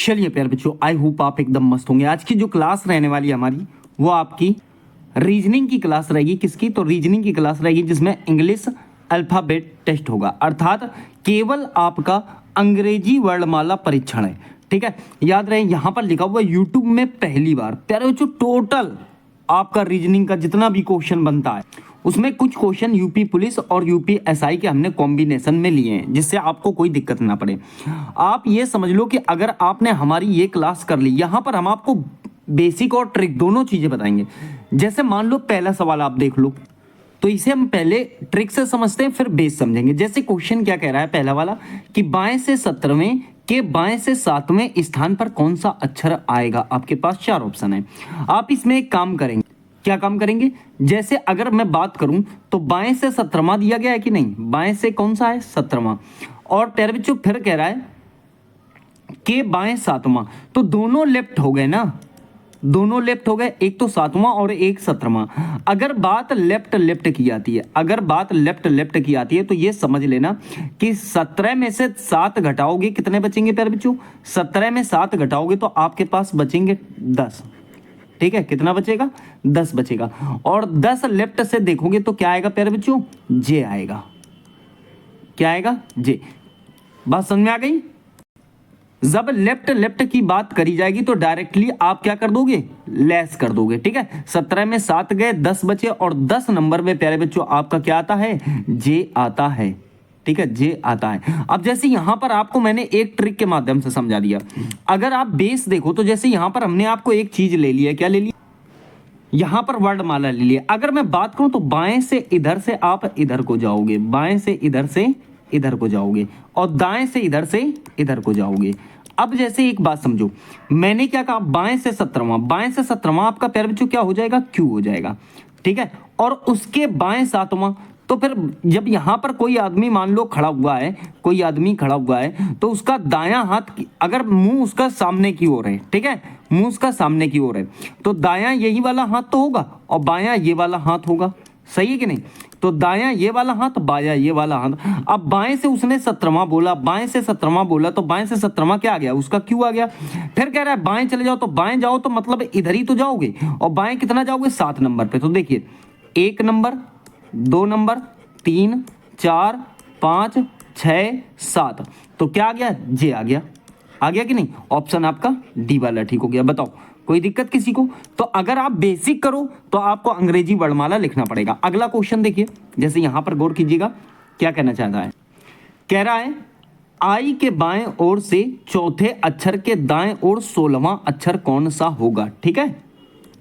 चलिए प्यारे बच्चों, आई होप आप एकदम मस्त होंगे। आज की जो क्लास रहने वाली है हमारी, वो आपकी रीजनिंग की क्लास रहेगी। किसकी? तो रीजनिंग की क्लास रहेगी, जिसमें इंग्लिश अल्फ़ाबेट टेस्ट होगा, अर्थात केवल आपका अंग्रेजी वर्णमाला परीक्षण है। ठीक है, याद रहे यहाँ पर लिखा हुआ यूट्यूब में पहली बार। प्यारे बच्चों, टोटल आपका रीजनिंग का जितना भी क्वेश्चन बनता है, उसमें कुछ क्वेश्चन यूपी पुलिस और यूपी एसआई के हमने कॉम्बिनेशन में लिए हैं, जिससे आपको कोई दिक्कत ना पड़े। आप ये समझ लो कि अगर आपने हमारी ये क्लास कर ली, यहाँ पर हम आपको बेसिक और ट्रिक दोनों चीज़ें बताएंगे। जैसे मान लो पहला सवाल आप देख लो, तो इसे हम पहले ट्रिक से समझते हैं, फिर बेस समझेंगे। जैसे क्वेश्चन क्या कह रहा है पहला वाला, कि बाएं से 17वें के बाएं से 7वें स्थान पर कौन सा अक्षर आएगा। आपके पास 4 ऑप्शन है। आप इसमें एक काम करेंगे। क्या काम करेंगे? जैसे अगर मैं बात करूं तो बाएं से 17वां दिया गया है कि नहीं, बाएं से कौन सा है? 17वां। और प्यारे बच्चों फिर कह रहा है कि बाएं 7वां, तो दोनों लेफ्ट हो गए ना, दोनों लेफ्ट हो गए, एक तो 7वां और एक 17वां। अगर बात लेफ्ट लेफ्ट की आती है, अगर बात लेफ्ट लेफ्ट की आती है, तो ये समझ लेना कि 17 में से 7 घटाओगे, कितने बचेंगे प्यारे बच्चों? 17 में 7 घटाओगे तो आपके पास बचेंगे 10। ठीक है, कितना बचेगा? 10 बचेगा। और 10 लेफ्ट से देखोगे तो क्या आएगा प्यारे बच्चों? जे आएगा। क्या आएगा? जे। बात समझ में आ गई? जब लेफ्ट लेफ्ट की बात करी जाएगी तो डायरेक्टली आप क्या कर दोगे? लेस कर दोगे। ठीक है, 17 में 7 गए, 10 बचे, और 10 नंबर में प्यारे बच्चों आपका क्या आता है? जे आता है। ठीक है, जे आता है। अब जैसे यहां पर आपको मैंने एक ट्रिक के माध्यम से समझा दिया। अगर आप बेस देखो तो जैसे यहां पर हमने आपको एक चीज ले लिया। क्या ले लिया? यहां पर वर्णमाला ले लिया। अगर मैं बात करूं तो बाएं से इधर से आप इधर को जाओगे, बाएं से इधर से इधर को जाओगे, और दाएं से इधर को जाओगे। अब जैसे एक बात समझो, मैंने क्या कहा? बाएं से 17वां, बाएं से 17वां आपका प्यारे बच्चों क्या हो जाएगा? क्यू हो जाएगा। ठीक है, और उसके बाएं 7वां, तो फिर जब यहां पर कोई आदमी मान लो खड़ा हुआ है, कोई आदमी खड़ा हुआ है, तो उसका दायां हाथ, अगर मुंह उसका सामने की ओर है, ठीक है, मुंह उसका सामने की ओर है, तो दायां यही वाला हाथ तो होगा और बायां ये वाला हाथ होगा। सही है कि नहीं? तो दायां ये वाला हाथ, बायां ये वाला हाथ। अब बाएं से उसने 17वां बोला, बाएं से 17वां बोला, तो बाएं से 17वां क्या आ गया? उसका क्यू आ गया। फिर कह रहा है बाएं चले जाओ, तो बाएं जाओ तो मतलब इधर ही तो जाओगे, और बाएं कितना जाओगे? 7 नंबर पे। तो देखिए 1 नंबर, 2 नंबर, 3, 4, 5, 6, 7, तो क्या आ गया? जे आ गया। आ गया कि नहीं? ऑप्शन आपका डी वाला ठीक हो गया। बताओ कोई दिक्कत किसी को? तो अगर आप बेसिक करो तो आपको अंग्रेजी वर्णमाला लिखना पड़ेगा। अगला क्वेश्चन देखिए, जैसे यहां पर गौर कीजिएगा, क्या कहना चाहता है? कह रहा है आई के बाएं ओर से चौथे अक्षर के दाएं ओर 16वां अक्षर कौन सा होगा। ठीक है,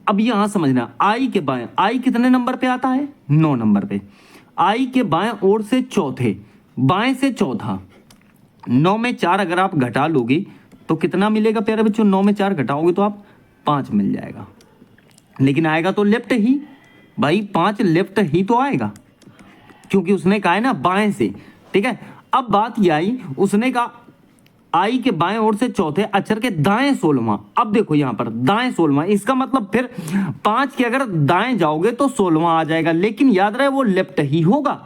अब यहां समझना, आई के बाएं, आई कितने नंबर पे आता है? 9 नंबर पे। आई के बाएं ओर से चौथे, बाएं से चौथा, 9 में 4 अगर आप घटा लोगे तो कितना मिलेगा प्यारे बच्चों? 9 में 4 घटाओगे तो आप 5 मिल जाएगा। लेकिन आएगा तो लेफ्ट ही भाई, 5 लेफ्ट ही तो आएगा, क्योंकि उसने कहा है ना बाएं से। ठीक है, अब बात ये आई, उसने कहा आई के बाएं ओर से चौथे अक्षर के दाएं 16वां। अब देखो यहां पर दाएं 16वां, इसका मतलब फिर 5 के अगर दाएं जाओगे तो 16वां आ जाएगा, लेकिन याद रहे वो लेफ्ट ही होगा।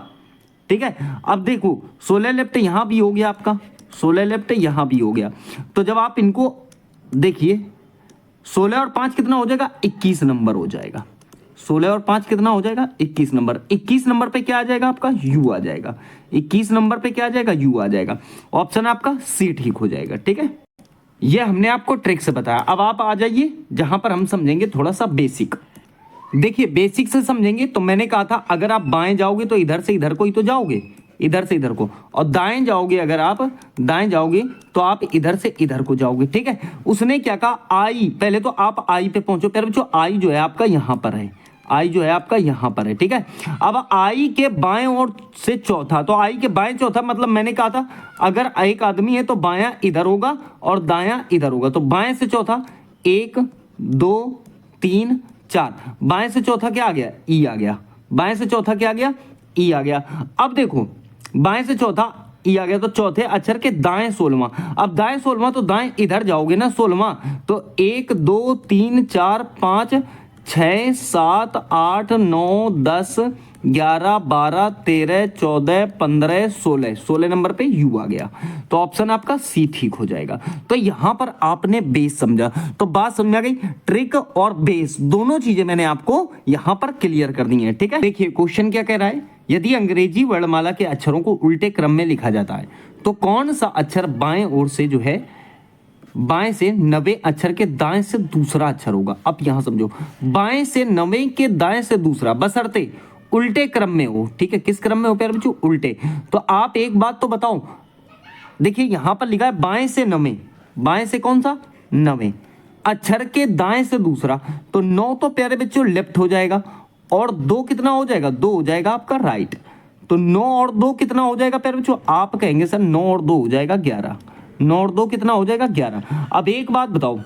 ठीक है, अब देखो 16 लेफ्ट यहां भी हो गया आपका, 16 लेफ्ट यहां भी हो गया। तो जब आप इनको देखिए, 16 और 5 कितना हो जाएगा? 21 नंबर हो जाएगा। 16 और 5 कितना हो जाएगा? 21 नंबर। 21 नंबर पे क्या आ जाएगा आपका? यू आ जाएगा। 21 नंबर पे क्या आ जाएगा? यू आ जाएगा। ऑप्शन आपका सी ठीक हो जाएगा। ठीक है, ये हमने आपको ट्रिक से बताया। अब आप आ जाइए जहां पर हम समझेंगे थोड़ा सा बेसिक। देखिए बेसिक से समझेंगे तो मैंने कहा था अगर आप बाएं जाओगे तो इधर से इधर को ही तो जाओगे, इधर से इधर को, और दाएं जाओगे, अगर आप दाएं जाओगे तो आप इधर से इधर को जाओगे। ठीक है, उसने क्या कहा? आई, पहले तो आप आई पे पहुंचो प्यारे बच्चों। आई जो है आपका यहां पर है, आई जो है आपका यहां पर है। ठीक है, अब आई के बाएं ओर से चौथा, तो आई के बाएं चौथा मतलब मैंने कहा था अगर एक आदमी है तो बायां इधर होगा और दायां इधर होगा। तो बाएं से चौथा 1, 2, 3, 4, बाएं से चौथा क्या आ गया? ई आ गया। बाएं से चौथा क्या आ गया? ई आ गया। अब देखो बाएं से चौथा ई आ गया, तो चौथे अक्षर के दाएं 16वां। अब दाएं 16वां तो दाएं इधर जाओगे ना 16वां, तो 1, 2, 3, 4, 5, 6, 7, 8, 9, 10, 11, 12, 13, 14, 15, 16, 16 नंबर पे यू आ गया। तो ऑप्शन आपका सी ठीक हो जाएगा। तो यहां पर आपने बेस समझा, तो बात समझ आ गई। ट्रिक और बेस दोनों चीजें मैंने आपको यहां पर क्लियर कर दी है, ठीक है। देखिए क्वेश्चन क्या कह रहा है, यदि अंग्रेजी वर्णमाला के अक्षरों को उल्टे क्रम में लिखा जाता है तो कौन सा अक्षर बाएं ओर से जो है, बाएं से 90 अक्षर के दाएं से दूसरा अक्षर होगा। अब यहां समझो, बाएं से 90 के दाएं से दूसरा, बशर्ते उल्टे क्रम में हो, ठीक है। किस क्रम में हो प्यारे बच्चों, उल्टे। तो आप एक बात तो बताओ, देखिए यहां पर लिखा है बाएं से 90, बाएं से कौन सा 90 अक्षर के दाएं से दूसरा, तो 9 तो प्यारे बच्चों लेफ्ट हो जाएगा, और 2 कितना हो जाएगा, 2 हो जाएगा आपका राइट। तो 9 और 2 कितना हो जाएगा प्यारे बच्चों, आप कहेंगे सर 9 और 2 हो जाएगा 11, 9 और 2 कितना हो जाएगा 11। अब एक बात बताओ,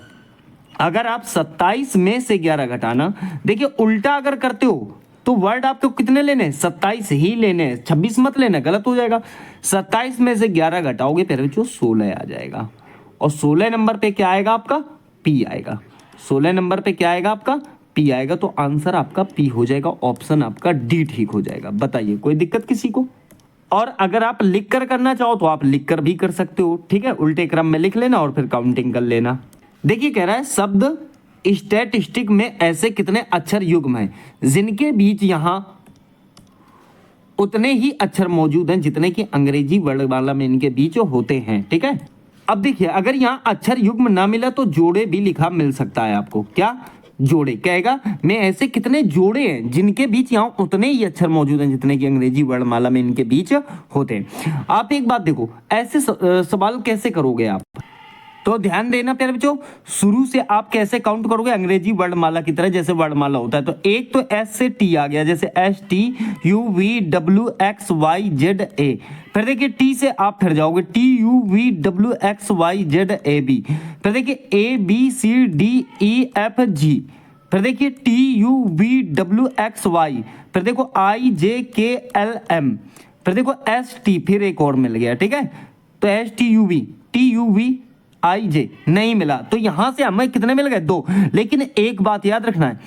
अगर आप 27 में से 11 घटाना, देखिए उल्टा अगर करते हो तो वर्ड आपको कितने लेने हैं, 27 ही लेने हैं, 26 मत लेना, गलत हो जाएगा। 27 में से 11 घटाओगे प्यारे बच्चों 16 आ जाएगा, और 16 नंबर पे क्या आएगा आपका, पी आएगा। 16 नंबर पे क्या आएगा आपका, पी आएगा। तो आंसर आपका पी हो जाएगा, ऑप्शन आपका डी ठीक हो जाएगा। बताइए कोई दिक्कत किसी को। और अगर आप लिख कर करना चाहो तो आप लिख कर भी कर सकते हो, ठीक है, उल्टे क्रम में लिख लेना और फिर काउंटिंग कर लेना। देखिए कह रहा है शब्द स्टैटिस्टिक में ऐसे कितने अक्षर युग्म हैं जिनके बीच यहां उतने ही अक्षर मौजूद हैं जितने कि अंग्रेजी वर्णमाला में इनके बीच होते हैं, ठीक है। अब देखिए अगर यहां अक्षर युग्म ना मिला तो जोड़े भी लिखा मिल सकता है आपको। क्या, जोड़े कहेगा, मैं ऐसे कितने जोड़े हैं जिनके बीच यहाँ उतने ही अक्षर मौजूद हैं जितने कि अंग्रेजी वर्णमाला में इनके बीच होते हैं। आप एक बात देखो, ऐसे सवाल कैसे करोगे आप, तो ध्यान देना प्यारे बच्चों, शुरू से आप कैसे काउंट करोगे अंग्रेजी वर्णमाला की तरह, जैसे वर्णमाला होता है। तो एक तो एस से टी आ गया, जैसे S T U V W X Y Z A. फिर देखिए टी से आप फिर जाओगे, T U V W X Y Z A B. फिर देखिए A B C D E F G. फिर देखिए T U V W X Y. फिर देखो आई जे के एल एम। फिर देखो एस टी, फिर एक और मिल गया, ठीक है। तो एस टी यू वी आई जे नहीं मिला, तो यहां से हमें कितने मिल गए, 2। लेकिन एक बात याद रखना है,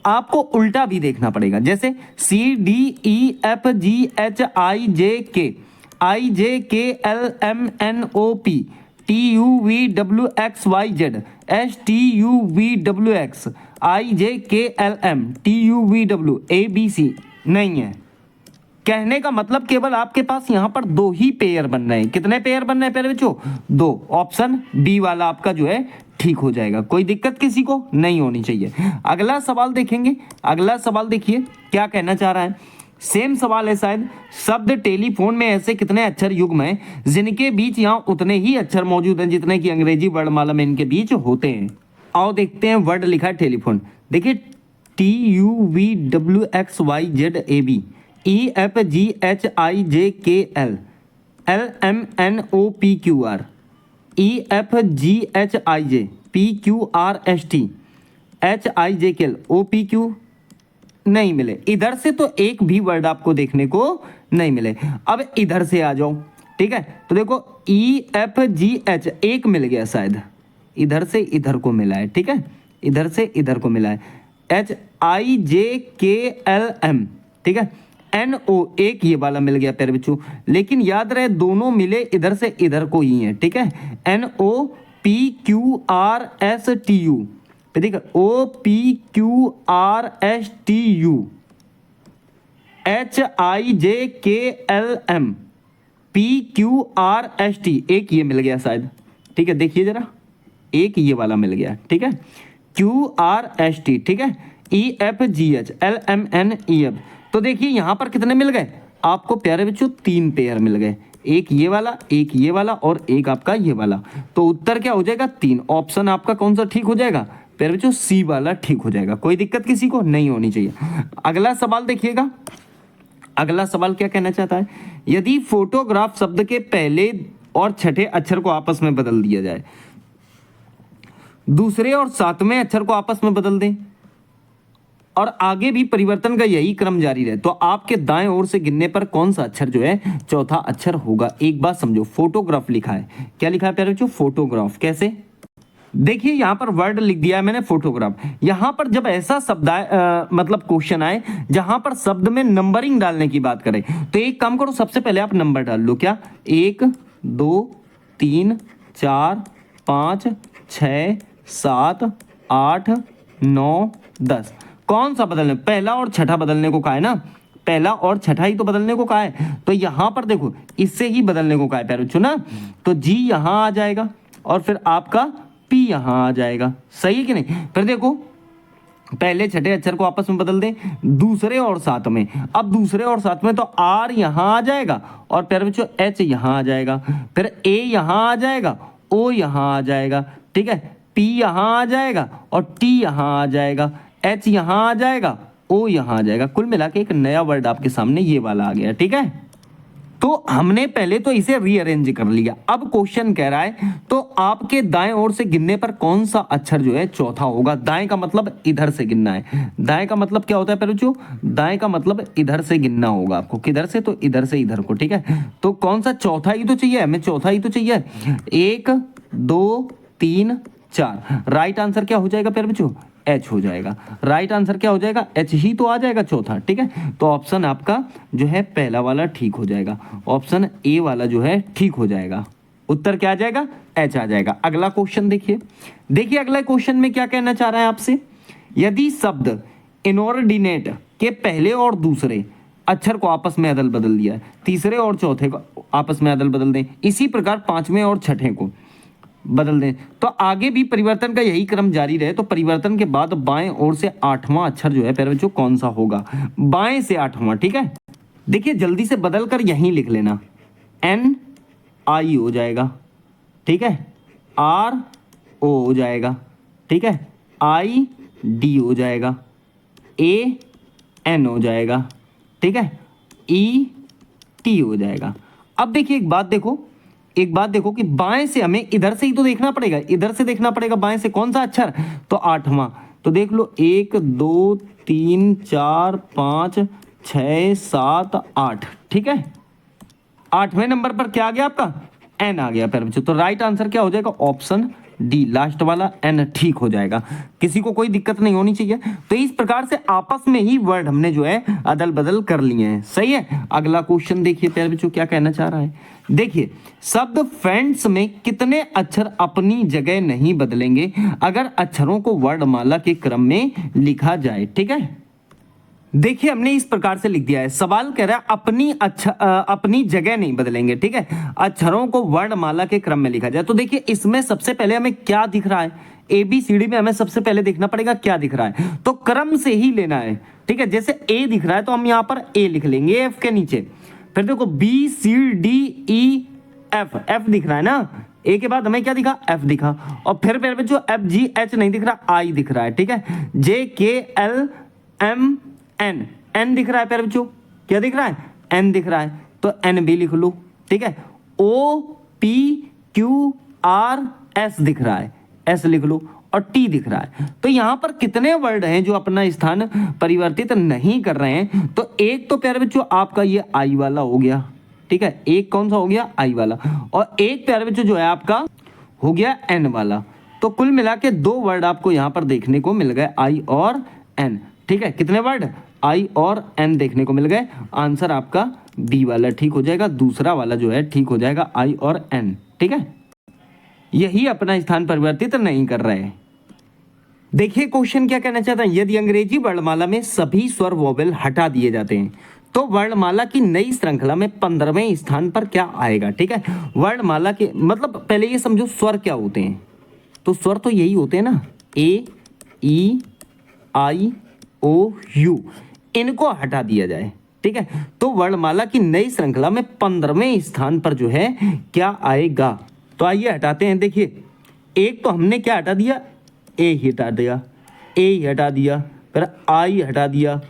आपको उल्टा भी देखना पड़ेगा, जैसे C D E F G H I J K L M N O P, T U V W X Y Z, S T U V W X, I J K L M, T U V W A B C नहीं है। कहने का मतलब केवल आपके पास यहां पर 2 ही pair बन रहे हैं। कितने पेयर बन रहे हैं प्यारे बच्चों, 2। ऑप्शन बी वाला आपका जो है ठीक हो जाएगा। कोई दिक्कत किसी को नहीं होनी चाहिए। अगला सवाल देखेंगे। अगला सवाल देखिए क्या कहना चाह रहा है, सेम सवाल है शायद। शब्द टेलीफोन में ऐसे कितने अक्षर युग्म हैं जिनके बीच यहां उतने ही अक्षर मौजूद हैं जितने कि अंग्रेजी वर्णमाला में इनके बीच होते हैं। आओ देखते हैं, वर्ड लिखा है टेलीफोन। देखिए T U V W X Y Z A B, E F G H I J K L, L M N O P Q R, E F G H I J, P Q R S T, H I J K L, O P Q नहीं मिले। इधर से तो एक भी word आपको देखने को नहीं मिले। अब इधर से आ जाओ, ठीक है। तो देखो ई एफ जी एच एक मिल गया शायद, इधर से इधर को मिला है, ठीक है, इधर से इधर को मिला है। H I J K L M, ठीक है, एन ओ एक ये वाला मिल गया प्यारे बच्चों। लेकिन याद रहे दोनों मिले इधर से इधर को ही है, ठीक है। N O P Q R S T U, ठीक है, O P Q R S T U, H I J K L M, P Q R S T एक ये मिल गया शायद, ठीक है। देखिए जरा, एक ये वाला मिल गया, ठीक है, क्यू आर एस टी, ठीक है, E F G H L M N E F. तो देखिए यहां पर कितने मिल गए आपको प्यारे बच्चों, 3 पेयर मिल गए, एक ये वाला, एक ये वाला और एक आपका ये वाला। तो उत्तर क्या हो जाएगा, 3। ऑप्शन आपका कौन सा ठीक हो जाएगा प्यारे बच्चों, सी वाला ठीक हो जाएगा। कोई दिक्कत किसी को नहीं होनी चाहिए। अगला सवाल देखिएगा। अगला सवाल क्या कहना चाहता है, यदि फोटोग्राफ शब्द के पहले और छठे अक्षर को आपस में बदल दिया जाए, दूसरे और 7वें अक्षर को आपस में बदल दें और आगे भी परिवर्तन का यही क्रम जारी रहे, तो आपके दाएं ओर से गिनने पर कौन सा अक्षर जो है चौथा अक्षर होगा। एक बात समझो, फोटोग्राफ लिखा है, क्या लिखा है प्यारे बच्चों, फोटोग्राफ। कैसे, देखिए यहाँ पर वर्ड लिख दिया है मैंने फोटोग्राफ। यहाँ पर जब ऐसा शब्द आए मतलब क्वेश्चन आए जहां पर शब्द में नंबरिंग डालने की बात करें तो एक काम करो, सबसे पहले आप नंबर डाल लो। क्या? 1 2 3 4 5 6 7 8 9 10। कौन सा बदलने? पहला और छठा बदलने को कहा है ना, पहला और छठा ही तो बदलने को कहा है। तो यहां पर देखो इससे ही बदलने को कहा है प्यारे बच्चों ना, तो जी यहां आ जाएगा और फिर आपका पी यहां आ जाएगा। सही है कि नहीं? फिर देखो पहले छठे अक्षर को आपस में बदल दें, दूसरे और साथ में। अब दूसरे और साथ में तो आर यहां आ जाएगा और प्यारे बच्चों एच यहां आ जाएगा, फिर ए यहां आ जाएगा, ओ यहां आ जाएगा, ठीक है, पी यहां आ जाएगा और टी यहां आ जाएगा, एच यहां आ जाएगा, ओ यहां आ जाएगा। कुल मिला के एक नया वर्ड आपके सामने ये वाला आ गया। ठीक है, तो हमने पहले तो इसे रीअरेंज कर लिया। अब क्वेश्चन कह रहा है तो आपके दाएं ओर से गिनने पर कौन सा अक्षर जो है चौथा होगा। दाएं का मतलब इधर से गिनना है। दाएं का मतलब क्या होता है पहले बच्चों? दाएं का मतलब इधर से गिनना होगा आपको। किधर से? तो इधर से इधर को। ठीक है, तो कौन सा? चौथा ही तो चाहिए हमें, चौथा ही तो चाहिए। 1 2 3 4। राइट आंसर क्या हो जाएगा प्यारे बच्चों? एच हो जाएगा। राइट आंसर क्या हो जाएगा? एच ही तो आ जाएगा चौथा। ठीक है, तो ऑप्शन आपका जो है पहला वाला ठीक हो जाएगा, ऑप्शन ए वाला जो है ठीक हो जाएगा। उत्तर क्या आ जाएगा? एच आ जाएगा। अगला क्वेश्चन देखिए। देखिए अगला क्वेश्चन में क्या कहना चाह रहा है आपसे, यदि शब्द इनऑर्डिनेट के पहले और दूसरे अक्षर को आपस में अदल बदल दिया है, तीसरे और चौथे को आपस में अदल बदल दें, इसी प्रकार पांचवें और छठे को बदल दें, तो आगे भी परिवर्तन का यही क्रम जारी रहे, तो परिवर्तन के बाद बाएं ओर से आठवां अक्षर जो है प्यारे बच्चों कौन सा होगा? बाएं से आठवां। ठीक है, देखिए जल्दी से बदल कर यहीं लिख लेना। एन आई हो जाएगा, ठीक है, आर ओ हो जाएगा, ठीक है, आई डी हो जाएगा, ए एन हो जाएगा, ठीक है, ई टी हो जाएगा। अब देखिए एक बात देखो कि बाएं से हमें इधर से ही तो देखना पड़ेगा, इधर से देखना पड़ेगा बाएं से कौन सा अक्षर? तो आठवां। तो देख लो 1 2 3 4 5 6 7 8। ठीक है, आठवें नंबर पर क्या आ गया आपका? एन आ गया प्यारे बच्चों। तो राइट आंसर क्या हो जाएगा? ऑप्शन डी, लास्ट वाला एन ठीक हो जाएगा। किसी को कोई दिक्कत नहीं होनी चाहिए। तो इस प्रकार से आपस में ही वर्ड हमने जो है अदल बदल कर लिए हैं। सही है, अगला क्वेश्चन देखिए प्यारे बच्चों क्या कहना चाह रहा है। देखिए शब्द फ्रेंड्स में कितने अक्षर अपनी जगह नहीं बदलेंगे अगर अक्षरों को वर्णमाला के क्रम में लिखा जाए। ठीक है, देखिए हमने इस प्रकार से लिख दिया है। सवाल कह रहा है अपनी जगह नहीं बदलेंगे। ठीक है, अक्षरों को वर्णमाला के क्रम में लिखा जाए। तो देखिए इसमें सबसे पहले हमें क्या दिख रहा है? ABCD में हमें सबसे पहले देखना पड़ेगा क्या दिख रहा है, तो क्रम से ही लेना है। ठीक है, जैसे ए दिख रहा है तो हम यहाँ पर ए लिख लेंगे एफ के नीचे। फिर देखो BCDEF, एफ दिख रहा है ना, ए के बाद हमें क्या दिखा? एफ दिखा। और फिर जो FGH नहीं दिख रहा, आई दिख रहा है। ठीक है, JKLM एन दिख रहा है प्यारे बच्चों, क्या दिख रहा है? एन दिख रहा है, तो एन भी लिख लो। ठीक है, OPQRS दिख रहा है, एस लिख लो, और टी दिख रहा है। तो यहां पर कितने वर्ड हैं जो अपना स्थान परिवर्तित नहीं कर रहे हैं? तो एक तो प्यारे बच्चों आपका ये आई वाला हो गया। ठीक है, एक कौन सा हो गया? आई वाला, और एक प्यारे बच्चों जो है आपका हो गया एन वाला। तो कुल मिला के 2 वर्ड आपको यहां पर देखने को मिल गए, आई और एन। ठीक है, कितने वर्ड? आई और एन देखने को मिल गए। आंसर आपका बी वाला ठीक हो जाएगा, दूसरा वाला जो है ठीक हो जाएगा, आई और एन। ठीक है, यही अपना स्थान परिवर्तित नहीं कर रहे हैं। देखिए क्वेश्चन क्या कहना चाहता है, यदि अंग्रेजी वर्णमाला में सभी स्वर वोवेल हटा दिए जाते हैं तो वर्णमाला की नई श्रृंखला में 15वें स्थान पर क्या आएगा? ठीक है, वर्णमाला के मतलब पहले ये समझो स्वर क्या होते हैं। तो स्वर तो यही होते हैं ना, ए ई आई ओ यू, इनको हटा दिया जाए। ठीक है, तो वर्णमाला की नई श्रृंखला में 15वें स्थान पर जो है क्या आएगा? तो आइए हटाते हैं। देखिए एक तो हमने क्या हटा दिया? ए ही हटा दिया, ए ही हटा दिया, फिर आई हटा दिया,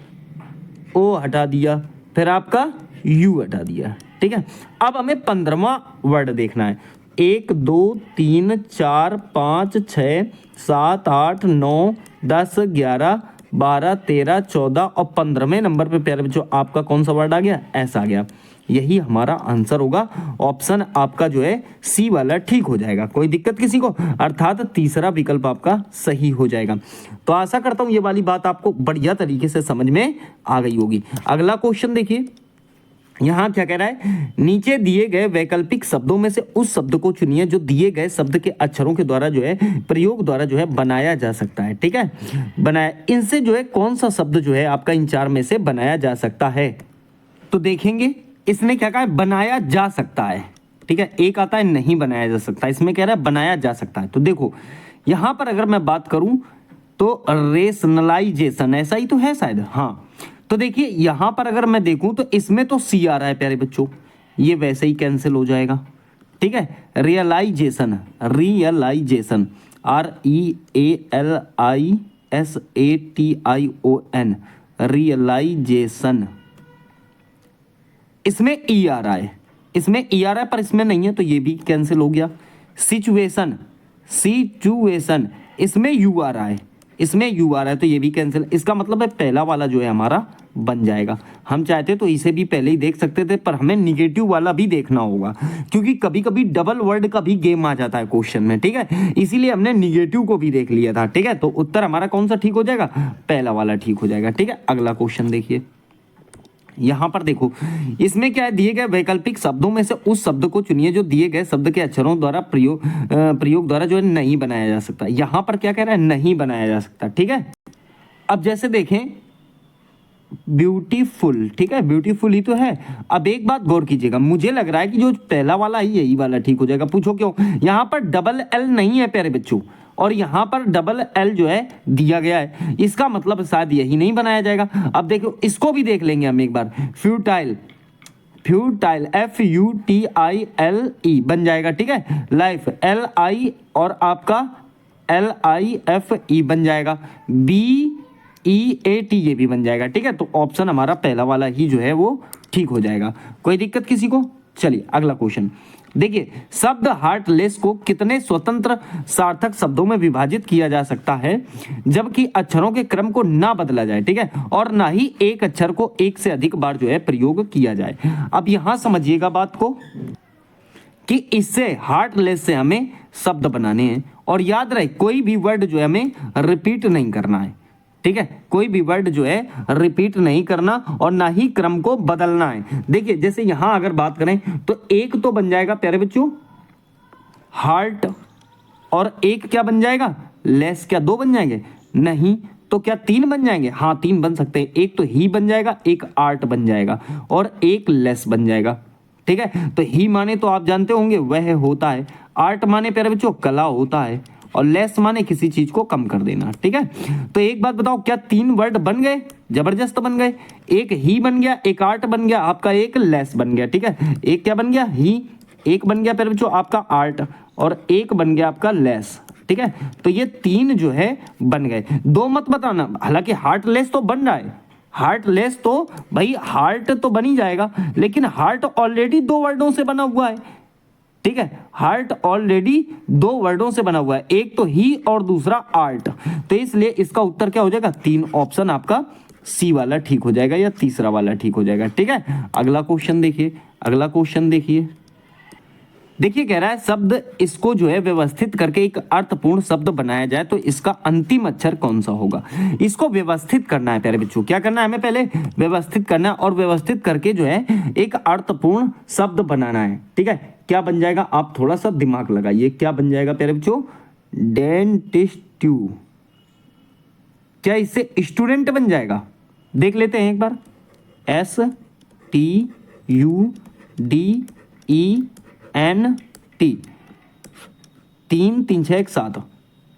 ओ हटा दिया, फिर आपका यू हटा दिया। ठीक है, अब हमें 15वां वर्ड देखना है। 1 2 3 4 5 6 7 8 9 10 11 12 13 14 और 15वें नंबर पे प्यारे बच्चों आपका कौन सा वर्ड आ गया? एस आ गया। यही हमारा आंसर होगा। ऑप्शन आपका जो है सी वाला ठीक हो जाएगा। कोई दिक्कत किसी को? अर्थात तीसरा विकल्प आपका सही हो जाएगा। तो आशा करता हूं ये वाली बात आपको बढ़िया तरीके से समझ में आ गई होगी। अगला क्वेश्चन देखिए, यहां क्या कह रहा है, नीचे दिए गए वैकल्पिक शब्दों में से उस शब्द को चुनिए जो दिए गए शब्द के अक्षरों के द्वारा जो है प्रयोग द्वारा जो है बनाया जा सकता है। ठीक है, बनाया, इनसे जो है कौन सा शब्द जो है आपका इन चार में से बनाया जा सकता है? तो देखेंगे इसने क्या कहा है, बनाया जा सकता है। ठीक है, एक आता है नहीं बनाया जा सकता, इसमें कह रहा है बनाया जा सकता है। तो देखो यहां पर अगर मैं बात करूं तो रेशनलाइजेशन, ऐसा ही तो है शायद, हाँ। तो देखिए यहां पर अगर मैं देखूं तो इसमें तो सी आ रहा है प्यारे बच्चों, ये वैसे ही कैंसिल हो जाएगा। ठीक है, रियलाइजेशन, रियलाइजेशन, REALISATION, रियलाइजेशन, इसमें ई आ रहा है, इसमें ई आ रहा है पर इसमें नहीं है, तो ये भी कैंसिल हो गया। सिचुएशन, सिचुएशन, इसमें यू आ रहा है, इसमें यू आ रहा है, तो ये भी कैंसिल। इसका मतलब है पहला वाला जो है हमारा बन जाएगा। हम चाहते तो इसे भी पहले ही देख सकते थे, पर हमें निगेटिव वाला भी देखना होगा, क्योंकि कभी कभी डबल वर्ड का भी गेम आ जाता है क्वेश्चन में। ठीक है, इसीलिए हमने निगेटिव को भी देख लिया था। ठीक है, तो उत्तर हमारा कौन सा ठीक हो जाएगा? पहला वाला ठीक हो जाएगा। ठीक है, अगला क्वेश्चन देखिए, यहां पर देखो इसमें क्या है, दिए गए वैकल्पिक शब्दों में से उस शब्द को चुनिए जो दिए गए शब्द के अक्षरों द्वारा प्रयोग द्वारा जो है नहीं बनाया जा सकता। यहां पर क्या कह रहा है, नहीं बनाया जा सकता। ठीक है, अब जैसे देखें ब्यूटीफुल, ठीक है, ब्यूटीफुल ही तो है। अब एक बात गौर कीजिएगा, मुझे लग रहा है कि जो पहला वाला है यही वाला ठीक हो जाएगा। पूछो क्यों? यहां पर डबल एल नहीं है प्यारे बच्चों, और यहां पर डबल एल जो है दिया गया है, इसका मतलब शायद यही नहीं बनाया जाएगा। अब देखो इसको भी देख लेंगे हम एक बार, फ्यूटाइल, फ्यूटाइल, FUTILE बन जाएगा। ठीक है, लाइफ, LI और आपका LIFE बन जाएगा, BEAT ये भी बन जाएगा। ठीक है, तो ऑप्शन हमारा पहला वाला ही जो है वो ठीक हो जाएगा। कोई दिक्कत किसी को? चलिए अगला क्वेश्चन देखिए, शब्द हार्टलेस को कितने स्वतंत्र सार्थक शब्दों में विभाजित किया जा सकता है जबकि अक्षरों के क्रम को ना बदला जाए? ठीक है, और ना ही एक अक्षर को एक से अधिक बार जो है प्रयोग किया जाए। अब यहां समझिएगा बात को कि इससे हार्टलेस से हमें शब्द बनाने हैं, और याद रहे कोई भी वर्ड जो है हमें रिपीट नहीं करना है। ठीक है, कोई भी वर्ड जो है रिपीट नहीं करना और ना ही क्रम को बदलना है। देखिए जैसे यहां अगर बात करें तो एक तो बन जाएगा प्यारे बच्चों हार्ट, और एक क्या बन जाएगा लेस। क्या दो बन जाएंगे? नहीं, तो क्या तीन बन जाएंगे? हाँ तीन बन सकते हैं। एक तो ही बन जाएगा, एक आर्ट बन जाएगा, और एक लेस बन जाएगा। ठीक है, तो ही माने तो आप जानते होंगे वह होता है, आर्ट माने प्यारे बच्चों कला होता है, और लेस माने किसी चीज को कम कर देना। ठीक है, तो एक बात बताओ, क्या तीन वर्ड बन गए? जबरदस्त बन गए। एक ही बन गया, एक आर्ट बन गया, आपका एक लेस बन गया। ठीक है, एक क्या बन गया? ही, एक बन गया प्यारे बच्चों आपका आर्ट, और एक बन गया आपका लेस। ठीक है, तो ये तीन जो है बन गए। दो मत बताना, हालांकि हार्टलेस तो बन रहा है, हार्टलेस तो भाई हार्ट तो बन ही जाएगा, लेकिन हार्ट ऑलरेडी दो वर्डों से बना हुआ है। ठीक है, हार्ट ऑलरेडी दो वर्डों से बना हुआ है, एक तो ही और दूसरा आर्ट, तो इसलिए इसका उत्तर क्या हो जाएगा? तीन, ऑप्शन आपका सी वाला ठीक हो जाएगा या तीसरा वाला ठीक हो जाएगा। ठीक है, अगला क्वेश्चन देखिए, अगला क्वेश्चन देखिए, देखिए कह रहा है शब्द इसको जो है व्यवस्थित करके एक अर्थपूर्ण शब्द बनाया जाए तो इसका अंतिम अक्षर कौन सा होगा? इसको व्यवस्थित करना है प्यारे बच्चों। क्या करना है हमें? पहले व्यवस्थित करना है, और व्यवस्थित करके जो है एक अर्थपूर्ण शब्द बनाना है। ठीक है, क्या बन जाएगा? आप थोड़ा सा दिमाग लगाइए, क्या बन जाएगा प्यारे बच्चों? डेंटिस्ट्यू। क्या इससे स्टूडेंट बन जाएगा? देख लेते हैं एक बार, STUDENT, तीन तीन छः एक साथ,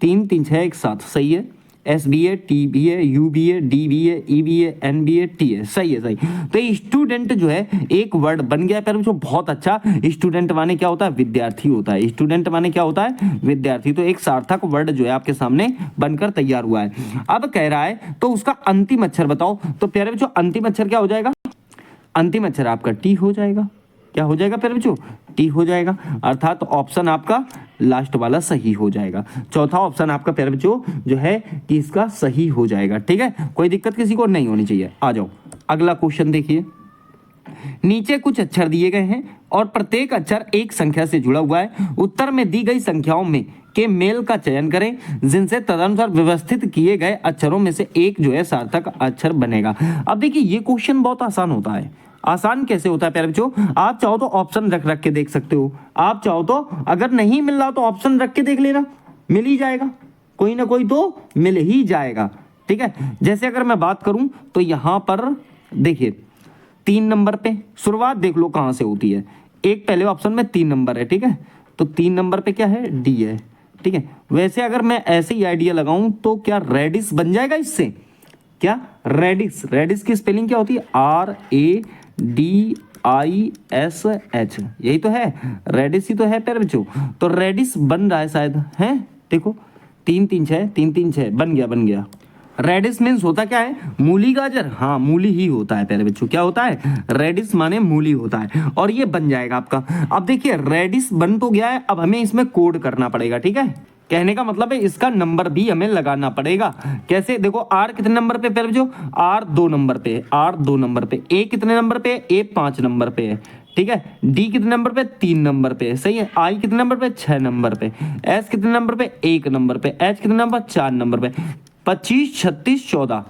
तीन तीन छः एक साथ, सही है। SBA, TBA, UBA, DBA, EBA, NBA, TA, सही है, सही। तो ये स्टूडेंट जो है एक वर्ड बन गया पर जो बहुत अच्छा। स्टूडेंट माने क्या होता है? विद्यार्थी होता है। स्टूडेंट माने क्या होता है? विद्यार्थी। तो एक सार्थक वर्ड जो है आपके सामने बनकर तैयार हुआ है। अब कह रहा है तो उसका अंतिम अक्षर बताओ। तो प्यारे बच्चों अंतिम अक्षर क्या हो जाएगा? अंतिम अक्षर आपका टी हो जाएगा। क्या हो जाएगा प्यारे बच्चों? टी हो जाएगा, अर्थात ऑप्शन आपका लास्ट वाला सही हो जाएगा। चौथा ऑप्शन आपका प्यारे बच्चों जो है कि इसका सही हो जाएगा। ठीक है, कोई दिक्कत किसी को नहीं होनी चाहिए। आ जाओ अगला क्वेश्चन देखिए। नीचे कुछ अक्षर दिए गए हैं और प्रत्येक अक्षर एक संख्या से जुड़ा हुआ है। उत्तर में दी गई संख्याओं में के मेल का चयन करें जिनसे तदनुसार व्यवस्थित किए गए अक्षरों में से एक जो है सार्थक अक्षर बनेगा। अब देखिए ये क्वेश्चन बहुत आसान होता है। आसान कैसे होता है प्यारे बच्चों, आप चाहो तो ऑप्शन रख के देख सकते हो, आप चाहो तो अगर नहीं मिल रहा तो ऑप्शन रख के देख लेना, मिल ही जाएगा, कोई ना कोई तो मिल ही जाएगा। ठीक है, जैसे अगर मैं बात करूं तो यहां पर देखिए 3 नंबर पे शुरुआत देख लो कहां से होती है। एक पहले ऑप्शन में 3 नंबर है, ठीक है, तो 3 नंबर पे क्या है, डी है। ठीक है, वैसे अगर मैं ऐसे ही आइडिया लगाऊं तो क्या रेडिस बन जाएगा इससे, क्या रेडिस, रेडिस की स्पेलिंग क्या होती है, RADISH, यही तो है, रेडिस ही तो है प्यारे बच्चों। तो रेडिस बन रहा है शायद, है देखो 3 3 6 3 3 6 बन गया, बन गया। रेडिस मीन्स होता क्या है, मूली गाजर, हाँ मूली ही होता है प्यारे बच्चों, क्या होता है, रेडिस माने मूली होता है, और ये बन जाएगा आपका। अब देखिए रेडिस बन तो गया है, अब हमें इसमें कोड करना पड़ेगा। ठीक है, कहने का मतलब है इसका नंबर भी हमें लगाना पड़ेगा। कैसे, देखो आर कितने नंबर पे प्यारे बच्चों, आर 2 नंबर पे, आर 2 नंबर पे, ए कितने नंबर पे, ए 5 नंबर पे है। ठीक है, डी कितने नंबर पे, 3 नंबर पे, सही है। आई कितने नंबर पे, 6 नंबर पे। एस कितने नंबर पे, 1 नंबर पे। एच कितने नंबर, 4 नंबर पे। 25 36 14,